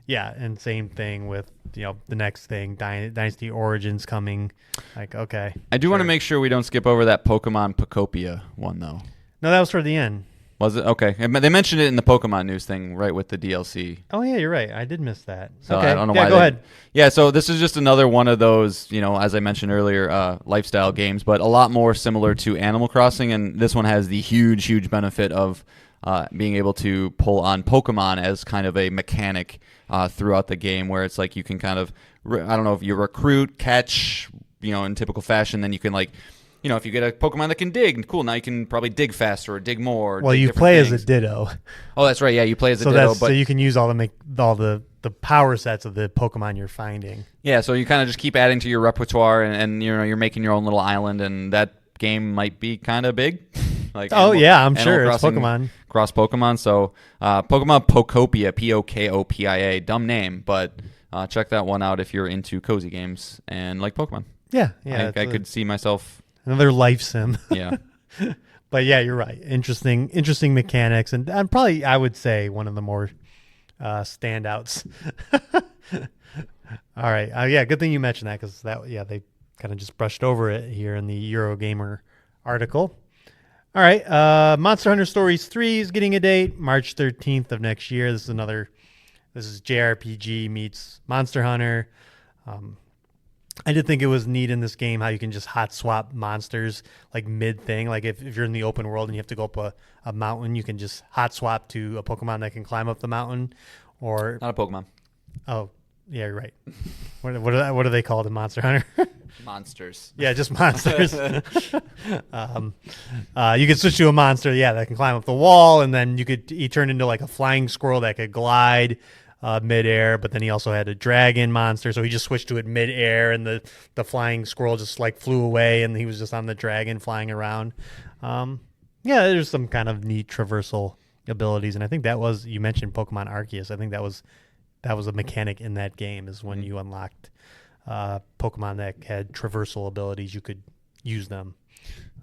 [SPEAKER 3] yeah, and same thing with the next thing, Dynasty Origins coming. Like, okay.
[SPEAKER 4] I do want to make sure we don't skip over that Pokemon Pocopia one though.
[SPEAKER 3] No, that was for the end.
[SPEAKER 4] Was it? Okay. They mentioned it in the Pokemon news thing, right, with the DLC.
[SPEAKER 3] Oh, yeah, you're right. I did miss that.
[SPEAKER 4] So
[SPEAKER 3] okay.
[SPEAKER 4] I don't know
[SPEAKER 3] yeah,
[SPEAKER 4] why.
[SPEAKER 3] Go ahead.
[SPEAKER 4] Yeah, so this is just another one of those, as I mentioned earlier, lifestyle games, but a lot more similar to Animal Crossing, and this one has the huge, huge benefit of being able to pull on Pokemon as kind of a mechanic throughout the game, where it's like you can kind of, I don't know, if you recruit, catch, in typical fashion, then you can like, if you get a Pokemon that can dig, cool, now you can probably dig faster or dig more.
[SPEAKER 3] Well,
[SPEAKER 4] dig
[SPEAKER 3] you play
[SPEAKER 4] things.
[SPEAKER 3] as a Ditto.
[SPEAKER 4] Oh, that's right. Yeah, you play as a Ditto.
[SPEAKER 3] So you can use all the power sets of the Pokemon you're finding.
[SPEAKER 4] Yeah, so you kind of just keep adding to your repertoire, and you're making your own little island, and that game might be kind of big. Like
[SPEAKER 3] I'm sure it's
[SPEAKER 4] Crossing,
[SPEAKER 3] Pokemon.
[SPEAKER 4] Cross Pokemon. So Pokemon Pocopia, Pokopia, dumb name, but check that one out if you're into cozy games and like Pokemon.
[SPEAKER 3] Yeah,
[SPEAKER 4] I could see myself.
[SPEAKER 3] Another life sim.
[SPEAKER 4] Yeah.
[SPEAKER 3] But yeah, you're right. Interesting mechanics, and probably I would say one of the more standouts. All right. Yeah, good thing you mentioned that, because they kind of just brushed over it here in the Eurogamer article. All right. Monster Hunter Stories 3 is getting a date, March 13th of next year. This is JRPG meets Monster Hunter. I did think it was neat in this game how you can just hot swap monsters like mid thing. Like if you're in the open world and you have to go up a mountain, you can just hot swap to a Pokemon that can climb up the mountain. Or
[SPEAKER 4] Not a Pokemon.
[SPEAKER 3] Oh, yeah, you're right. What are they called in Monster Hunter?
[SPEAKER 4] Monsters.
[SPEAKER 3] Yeah, just monsters. You could switch to a monster, that can climb up the wall, and then he turned into like a flying squirrel that could glide midair, but then he also had a dragon monster, so he just switched to it midair, and the flying squirrel just like flew away, and he was just on the dragon flying around. There's some kind of neat traversal abilities, and I think you mentioned Pokemon Arceus. I think that was a mechanic in that game, is when you unlocked Pokemon that had traversal abilities, you could use them.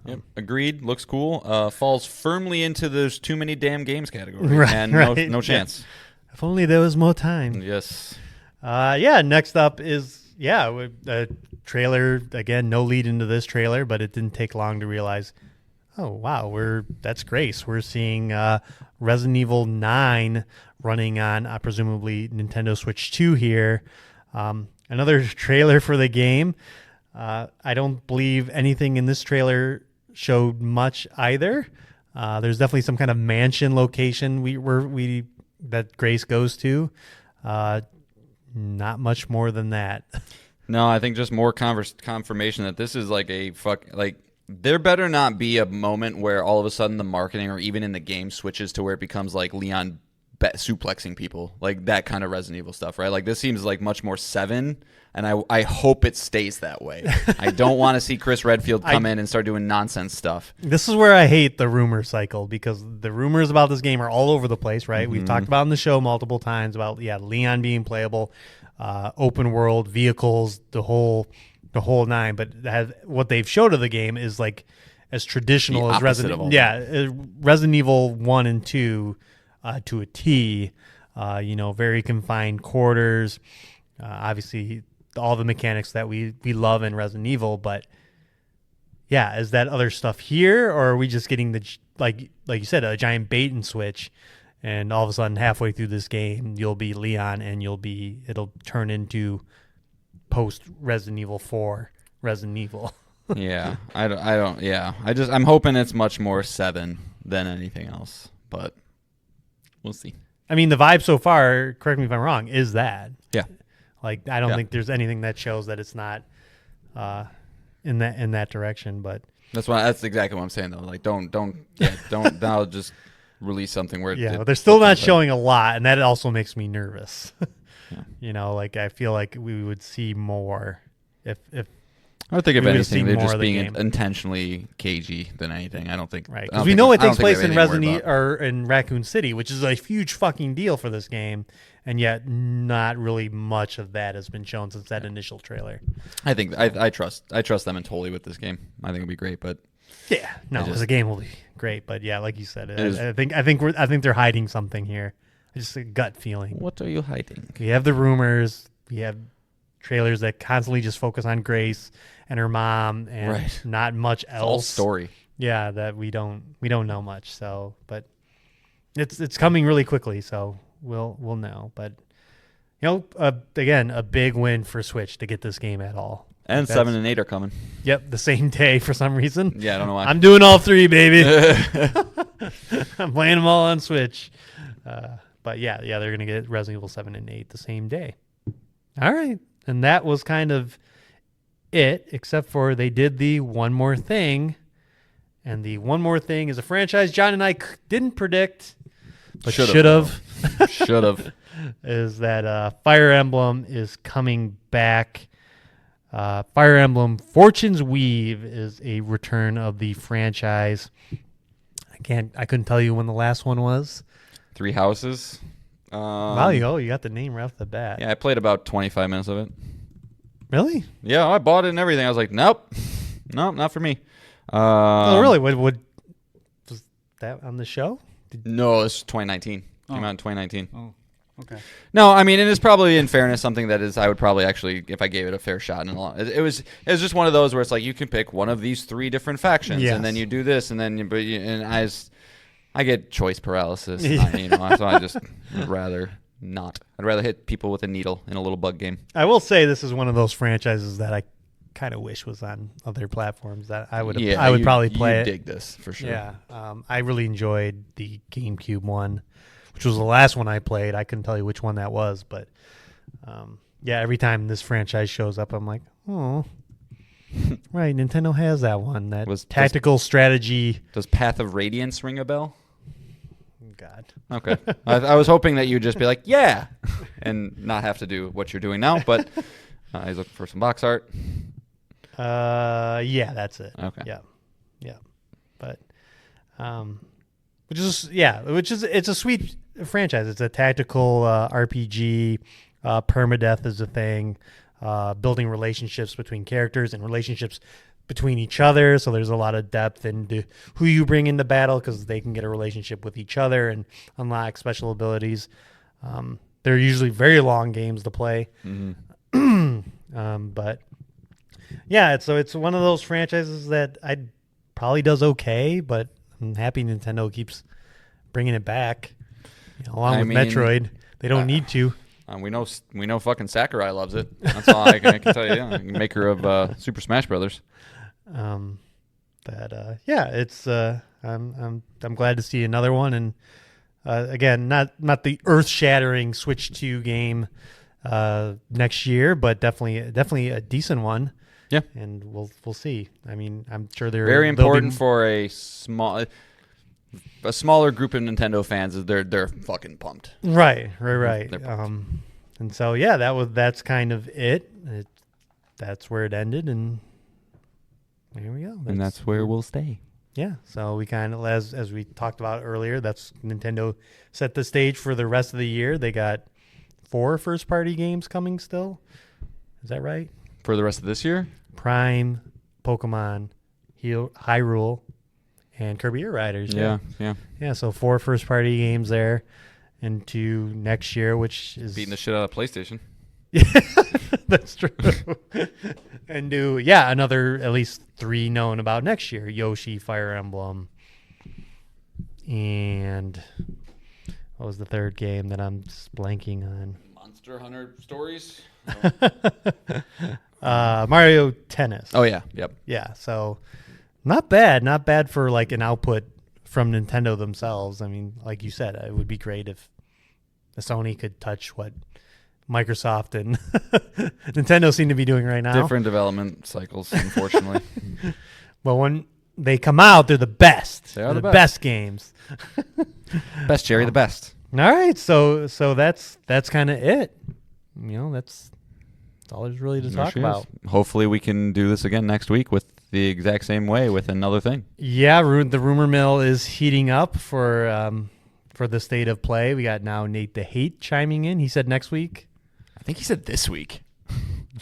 [SPEAKER 4] Yep. Agreed. Looks cool. Falls firmly into those too many damn games category.
[SPEAKER 3] Right,
[SPEAKER 4] and
[SPEAKER 3] right.
[SPEAKER 4] no chance.
[SPEAKER 3] If only there was more time.
[SPEAKER 4] Yes.
[SPEAKER 3] Next up is a trailer. Again, no lead into this trailer, but it didn't take long to realize, oh wow, that's Grace. We're seeing Resident Evil 9 running on presumably Nintendo Switch 2 here. Another trailer for the game. I don't believe anything in this trailer showed much either. There's definitely some kind of mansion location that Grace goes to. Not much more than that.
[SPEAKER 4] No, I think just more confirmation that this is like there better not be a moment where all of a sudden the marketing or even in the game switches to where it becomes like Leon suplexing people, like that kind of Resident Evil stuff, right? Like this seems like much more 7, and I hope it stays that way. I don't want to see Chris Redfield come in and start doing nonsense stuff.
[SPEAKER 3] This is where I hate the rumor cycle, because the rumors about this game are all over the place, right? We've talked about in the show multiple times about Leon being playable, open world vehicles, the whole 9. But what they've showed of the game is like as traditional as Resident Evil 1 and 2 to a T. Very confined quarters. Obviously, all the mechanics that we love in Resident Evil, but is that other stuff here, or are we just getting like you said, a giant bait and switch, and all of a sudden halfway through this game you'll be Leon and it'll turn into post Resident Evil 4 Resident Evil. I'm hoping it's much more 7 than anything else, but we'll see. I mean, the vibe so far, correct me if I'm wrong, is that.
[SPEAKER 4] Yeah.
[SPEAKER 3] Like, I don't think there's anything that shows that it's not in that direction, but
[SPEAKER 4] that's exactly what I'm saying though. Like don't now just release something where
[SPEAKER 3] they're still not showing a lot, and that also makes me nervous.
[SPEAKER 4] Yeah.
[SPEAKER 3] I feel like we would see more if
[SPEAKER 4] I would think if anything, they're just being
[SPEAKER 3] game.
[SPEAKER 4] Intentionally cagey than anything. I don't think.
[SPEAKER 3] Right. Because we know it takes place in in Raccoon City, which is a huge fucking deal for this game, and yet not really much of that has been shown since that initial trailer.
[SPEAKER 4] I think I trust them totally with this game. I think it'll be great, but
[SPEAKER 3] the game will be great, but like you said, I think they're hiding something here. Just a gut feeling.
[SPEAKER 4] What are you hiding?
[SPEAKER 3] We have the rumors. We have trailers that constantly just focus on Grace and her mom, and not much else.
[SPEAKER 4] All story.
[SPEAKER 3] Yeah, that we don't know much. So, but it's coming really quickly, so we'll know. But again, a big win for Switch to get this game at all.
[SPEAKER 4] And 7 and 8 are coming.
[SPEAKER 3] Yep, the same day for some reason.
[SPEAKER 4] Yeah, I don't know why.
[SPEAKER 3] I'm doing all 3, baby. I'm playing them all on Switch. But they're gonna get Resident Evil 7 and 8 the same day. All right. And that was kind of it, except for they did the One More Thing. And the One More Thing is a franchise John and I didn't predict, but should have.
[SPEAKER 4] Should have.
[SPEAKER 3] Is that Fire Emblem is coming back. Fire Emblem Fortune's Weave is a return of the franchise. I couldn't tell you when the last one was.
[SPEAKER 4] 3 Houses.
[SPEAKER 3] Wow, you got the name right off the bat.
[SPEAKER 4] Yeah, I played about 25 minutes of it.
[SPEAKER 3] Really?
[SPEAKER 4] Yeah, I bought it and everything. I was like, nope, not for me.
[SPEAKER 3] Really? What was that on the show?
[SPEAKER 4] No, it's 2019. Came out in 2019.
[SPEAKER 3] Oh, okay.
[SPEAKER 4] No, I mean, it is probably, in fairness, something that is I would probably actually, if I gave it a fair shot. It was just one of those where it's like you can pick one of these 3 different factions, and then you do this, and then I get choice paralysis. So I just would rather not. I'd rather hit people with a needle in a little bug game.
[SPEAKER 3] I will say this is one of those franchises that I kind of wish was on other platforms that I would probably play it.
[SPEAKER 4] Dig this for sure.
[SPEAKER 3] Yeah, I really enjoyed the GameCube one, which was the last one I played. I couldn't tell you which one that was, but every time this franchise shows up, I'm like, oh. Right, Nintendo has that one. That was tactical strategy.
[SPEAKER 4] Does Path of Radiance ring a bell?
[SPEAKER 3] God.
[SPEAKER 4] Okay. I was hoping that you'd just be like, yeah, and not have to do what you're doing now, but I was looking for some box art.
[SPEAKER 3] That's it.
[SPEAKER 4] Okay.
[SPEAKER 3] Yeah. But, it's a sweet franchise. It's a tactical RPG. Permadeath is a thing. Building relationships between characters and relationships between each other. So there's a lot of depth into who you bring into battle because they can get a relationship with each other and unlock special abilities. They're usually very long games to play. But yeah, it's one of those franchises that probably does okay, but I'm happy Nintendo keeps bringing it back. Along with Metroid, they don't need to.
[SPEAKER 4] We know fucking Sakurai loves it. That's all I can tell you. Yeah. Maker of Super Smash Brothers.
[SPEAKER 3] It's I'm glad to see another one, and again, not the earth-shattering Switch 2 game next year, but definitely a decent one.
[SPEAKER 4] Yeah,
[SPEAKER 3] and we'll see. I mean, I'm sure they're
[SPEAKER 4] very important for a smaller group of Nintendo fans. They're fucking pumped.
[SPEAKER 3] Right.
[SPEAKER 4] They're pumped.
[SPEAKER 3] And so that's kind of it. That's where it ended, and here we go.
[SPEAKER 4] And that's where we'll stay.
[SPEAKER 3] Yeah. So we kind of, as we talked about earlier, that's Nintendo set the stage for the rest of the year. They got 4 first-party games coming still. Is that right?
[SPEAKER 4] For the rest of this year?
[SPEAKER 3] Prime, Pokemon, Hyrule, and Kirby Air Riders.
[SPEAKER 4] Yeah.
[SPEAKER 3] So 4 first-party games there into next year, which is
[SPEAKER 4] beating the shit out of PlayStation.
[SPEAKER 3] Yeah, that's true. And do another at least 3 known about next year: Yoshi, Fire Emblem, and what was the third game that I'm just blanking on?
[SPEAKER 4] Monster Hunter Stories.
[SPEAKER 3] Mario Tennis.
[SPEAKER 4] Oh yeah, yep.
[SPEAKER 3] Yeah, so not bad for like an output from Nintendo themselves. I mean, like you said, it would be great if the Sony could touch what Microsoft and Nintendo seem to be doing right now.
[SPEAKER 4] Different development cycles, unfortunately.
[SPEAKER 3] Well, when they come out, they're the best.
[SPEAKER 4] They are the
[SPEAKER 3] best games.
[SPEAKER 4] Best, Jerry, the best.
[SPEAKER 3] All right, so that's kind of it. That's all there's really to talk about.
[SPEAKER 4] Hopefully we can do this again next week with the exact same way with another thing.
[SPEAKER 3] Yeah, the rumor mill is heating up for the state of play. We got now Nate the Hate chiming in. He said next week.
[SPEAKER 4] I think he said this week.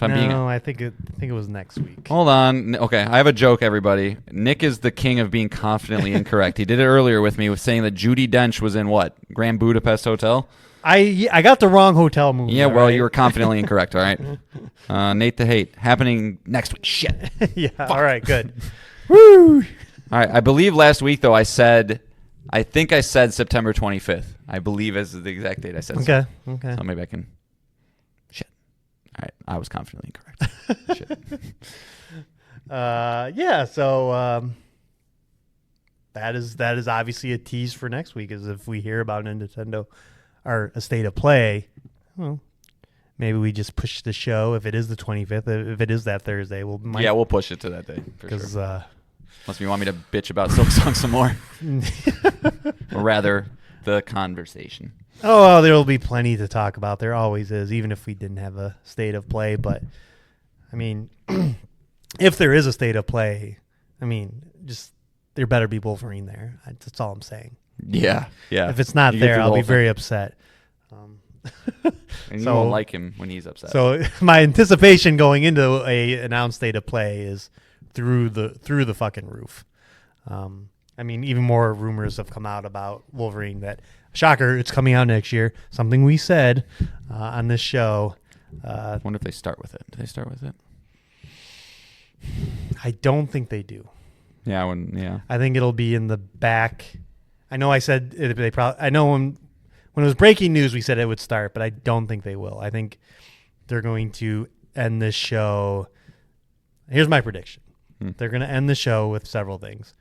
[SPEAKER 3] I think it was next week.
[SPEAKER 4] Hold on. Okay, I have a joke, everybody. Nick is the king of being confidently incorrect. He did it earlier with me with saying that Judi Dench was in what? Grand Budapest Hotel?
[SPEAKER 3] I got the wrong hotel movie.
[SPEAKER 4] Yeah, well,
[SPEAKER 3] right?
[SPEAKER 4] you were confidently incorrect, all right? Nate the Hate, happening next week. Shit.
[SPEAKER 3] Yeah, fuck. All right, good.
[SPEAKER 4] Woo! All right, I believe last week, though, I think I said September 25th. I believe is the exact date I said.
[SPEAKER 3] Okay.
[SPEAKER 4] So maybe I can... Shit. All right, I was confidently incorrect. Shit.
[SPEAKER 3] So that is obviously a tease for next week, is if we hear about a Nintendo or a state of play, well, maybe we just push the show if it is the 25th. If it is that Thursday, we'll
[SPEAKER 4] push it to that day for sure.
[SPEAKER 3] Because
[SPEAKER 4] unless you want me to bitch about Silksong some more, or rather, the conversation.
[SPEAKER 3] Oh, well, there will be plenty to talk about. There always is, even if we didn't have a state of play. But I mean, if there is a state of play, I mean, just there better be Wolverine there. That's all I'm saying.
[SPEAKER 4] Yeah.
[SPEAKER 3] If it's not there, I'll be very upset.
[SPEAKER 4] And you won't like him when he's upset.
[SPEAKER 3] So my anticipation going into a announced state of play is through the fucking roof. I mean, even more rumors have come out about Wolverine. That shocker, it's coming out next year. Something we said on this show.
[SPEAKER 4] I wonder if they start with it. Do they start with it?
[SPEAKER 3] I don't think they do.
[SPEAKER 4] Yeah, I
[SPEAKER 3] think it'll be in the back. I know I said they probably. I know when it was breaking news, we said it would start, but I don't think they will. I think they're going to end this show. Here's my prediction: they're going to end the show with several things.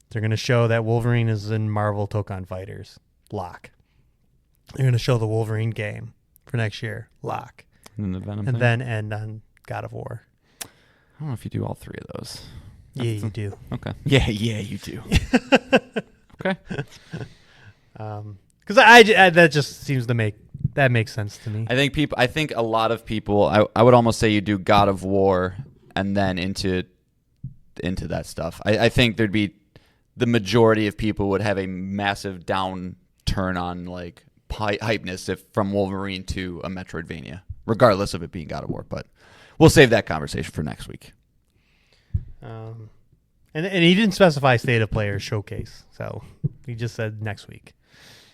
[SPEAKER 3] They're going to show that Wolverine is in Marvel Tokon Fighters. Lock. They're going to show the Wolverine game for next year. Lock.
[SPEAKER 4] And the Venom
[SPEAKER 3] and
[SPEAKER 4] thing?
[SPEAKER 3] then end on God of War.
[SPEAKER 4] I don't know if you do all 3 of those.
[SPEAKER 3] Yeah, you do.
[SPEAKER 4] Okay. Yeah, you do. Okay.
[SPEAKER 3] Because that just seems to makes sense to me.
[SPEAKER 4] I think a lot of people. I would almost say you do God of War and then into that stuff. I think there'd be the majority of people would have a massive downturn on like hypeness if from Wolverine to a Metroidvania, regardless of it being God of War. But we'll save that conversation for next week.
[SPEAKER 3] And he didn't specify state of play or showcase, so he just said next week.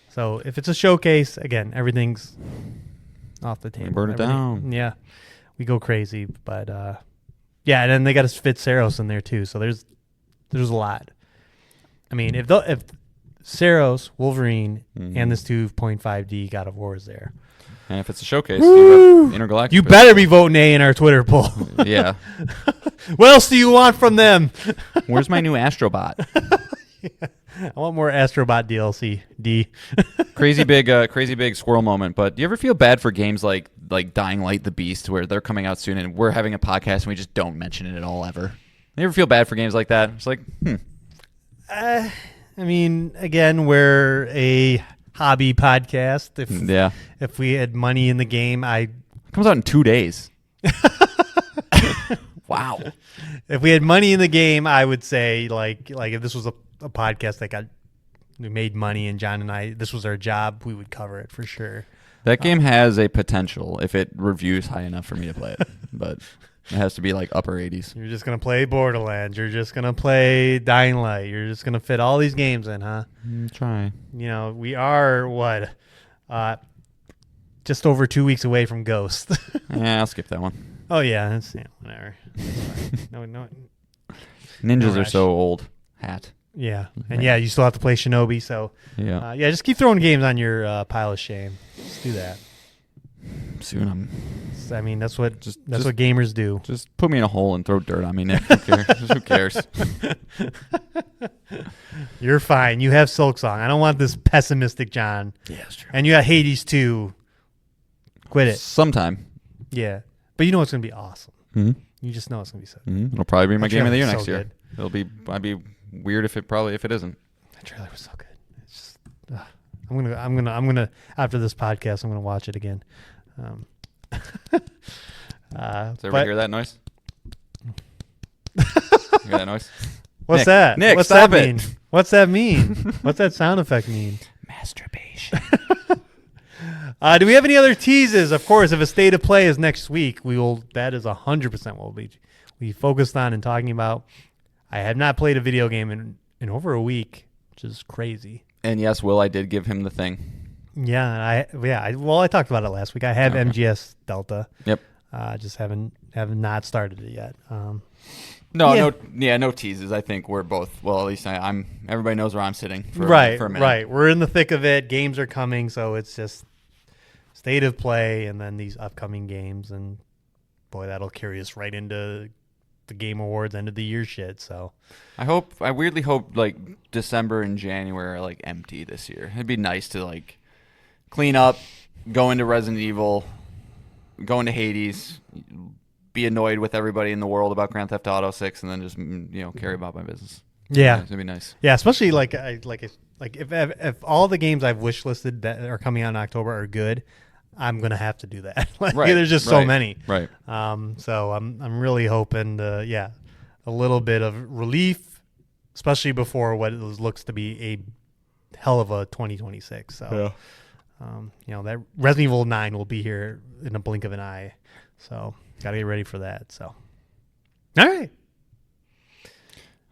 [SPEAKER 3] So if it's a showcase, again, everything's off the table.
[SPEAKER 4] Burn it down.
[SPEAKER 3] Yeah, we go crazy, but yeah, and then they got to fit Saros in there too. So there's a lot. I mean, if Saros, Wolverine, and this 2.5D God of War is there,
[SPEAKER 4] and if it's a showcase, you have Intergalactic.
[SPEAKER 3] you better be voting A in our Twitter poll.
[SPEAKER 4] Yeah.
[SPEAKER 3] What else do you want from them?
[SPEAKER 4] Where's my new Astrobot?
[SPEAKER 3] Yeah. I want more Astrobot DLC. D.
[SPEAKER 4] crazy big squirrel moment. But do you ever feel bad for games like Dying Light the Beast, where they're coming out soon and we're having a podcast and we just don't mention it at all ever? You ever feel bad for games like that? It's like,
[SPEAKER 3] I mean, again, we're a hobby podcast. If we had money in the game,
[SPEAKER 4] it comes out in 2 days. Wow.
[SPEAKER 3] If we had money in the game, I would say like if this was a podcast that we made money and John and I, this was our job, we would cover it for sure.
[SPEAKER 4] That game has a potential if it reviews high enough for me to play it, but it has to be like upper 80s.
[SPEAKER 3] You're just going to play Borderlands. You're just going to play Dying Light. You're just going to fit all these games in, huh?
[SPEAKER 4] Try.
[SPEAKER 3] You know, we are, just over 2 weeks away from Ghost.
[SPEAKER 4] Yeah, I'll skip that one.
[SPEAKER 3] Oh, yeah. That's, whatever. No.
[SPEAKER 4] Ninjas are so old. Hat.
[SPEAKER 3] Yeah. And, yeah, you still have to play Shinobi. So,
[SPEAKER 4] yeah,
[SPEAKER 3] just keep throwing games on your pile of shame. Just do that.
[SPEAKER 4] Soon
[SPEAKER 3] that's what gamers do.
[SPEAKER 4] Just put me in a hole and throw dirt on me, Nick. Who cares?
[SPEAKER 3] You're fine. You have Silksong. I don't want this pessimistic John.
[SPEAKER 4] Yeah, that's true.
[SPEAKER 3] And you got Hades too. Quit it.
[SPEAKER 4] Sometime.
[SPEAKER 3] Yeah. But you know it's going to be awesome.
[SPEAKER 4] Mm-hmm.
[SPEAKER 3] You just know it's going to be so
[SPEAKER 4] good. It'll probably be my game of the year next year.
[SPEAKER 3] Good.
[SPEAKER 4] I'd be weird if it isn't.
[SPEAKER 3] That trailer was so good. It's just, I'm gonna after this podcast, I'm gonna watch it again.
[SPEAKER 4] Does everybody hear that noise? Hear that noise?
[SPEAKER 3] What's
[SPEAKER 4] Nick,
[SPEAKER 3] that?
[SPEAKER 4] Nick,
[SPEAKER 3] What's
[SPEAKER 4] stop
[SPEAKER 3] that
[SPEAKER 4] it.
[SPEAKER 3] mean? What's that mean? What's that sound effect mean?
[SPEAKER 4] Masturbation.
[SPEAKER 3] Do we have any other teases? Of course, if a state of play is next week, that is 100% what we focused on and talking about. I have not played a video game in over a week, which is crazy.
[SPEAKER 4] And yes, Will, I did give him the thing.
[SPEAKER 3] Yeah, I talked about it last week. I have MGS Delta.
[SPEAKER 4] Yep.
[SPEAKER 3] Just haven't not started it yet.
[SPEAKER 4] No teases. I think we're both. Well, at least I'm. Everybody knows where I'm sitting for a minute.
[SPEAKER 3] Right. We're in the thick of it. Games are coming, so it's just state of play, and then these upcoming games, and boy, that'll carry us right into the Game Awards end of the year shit. So
[SPEAKER 4] I weirdly hope like December and January are like empty this year. It'd be nice to like clean up, go into Resident Evil, go into Hades, be annoyed with everybody in the world about Grand Theft Auto 6, and then just carry about my business.
[SPEAKER 3] Yeah,
[SPEAKER 4] it'd be nice.
[SPEAKER 3] Yeah, especially if all the games I've wish listed that are coming out in October are good, I'm gonna have to do that. There's just so many.
[SPEAKER 4] Right.
[SPEAKER 3] So I'm really hoping to a little bit of relief, especially before what looks to be a hell of a 2026. So that Resident Evil 9 will be here in a blink of an eye. So gotta get ready for that. So all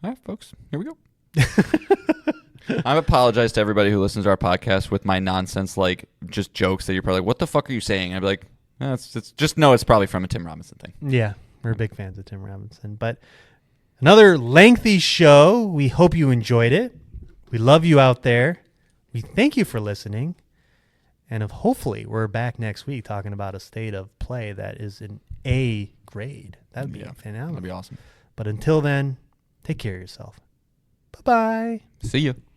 [SPEAKER 3] right,
[SPEAKER 4] folks, here we go. I apologize to everybody who listens to our podcast with my nonsense, like just jokes that you're probably like, what the fuck are you saying? I'd be like, it's just know it's probably from a Tim Robinson thing.
[SPEAKER 3] Yeah, we're big fans of Tim Robinson. But another lengthy show. We hope you enjoyed it. We love you out there. We thank you for listening. And hopefully we're back next week talking about a state of play that is an A grade. That would be phenomenal.
[SPEAKER 4] That'd be awesome.
[SPEAKER 3] But until then, take care of yourself. Bye-bye.
[SPEAKER 4] See ya.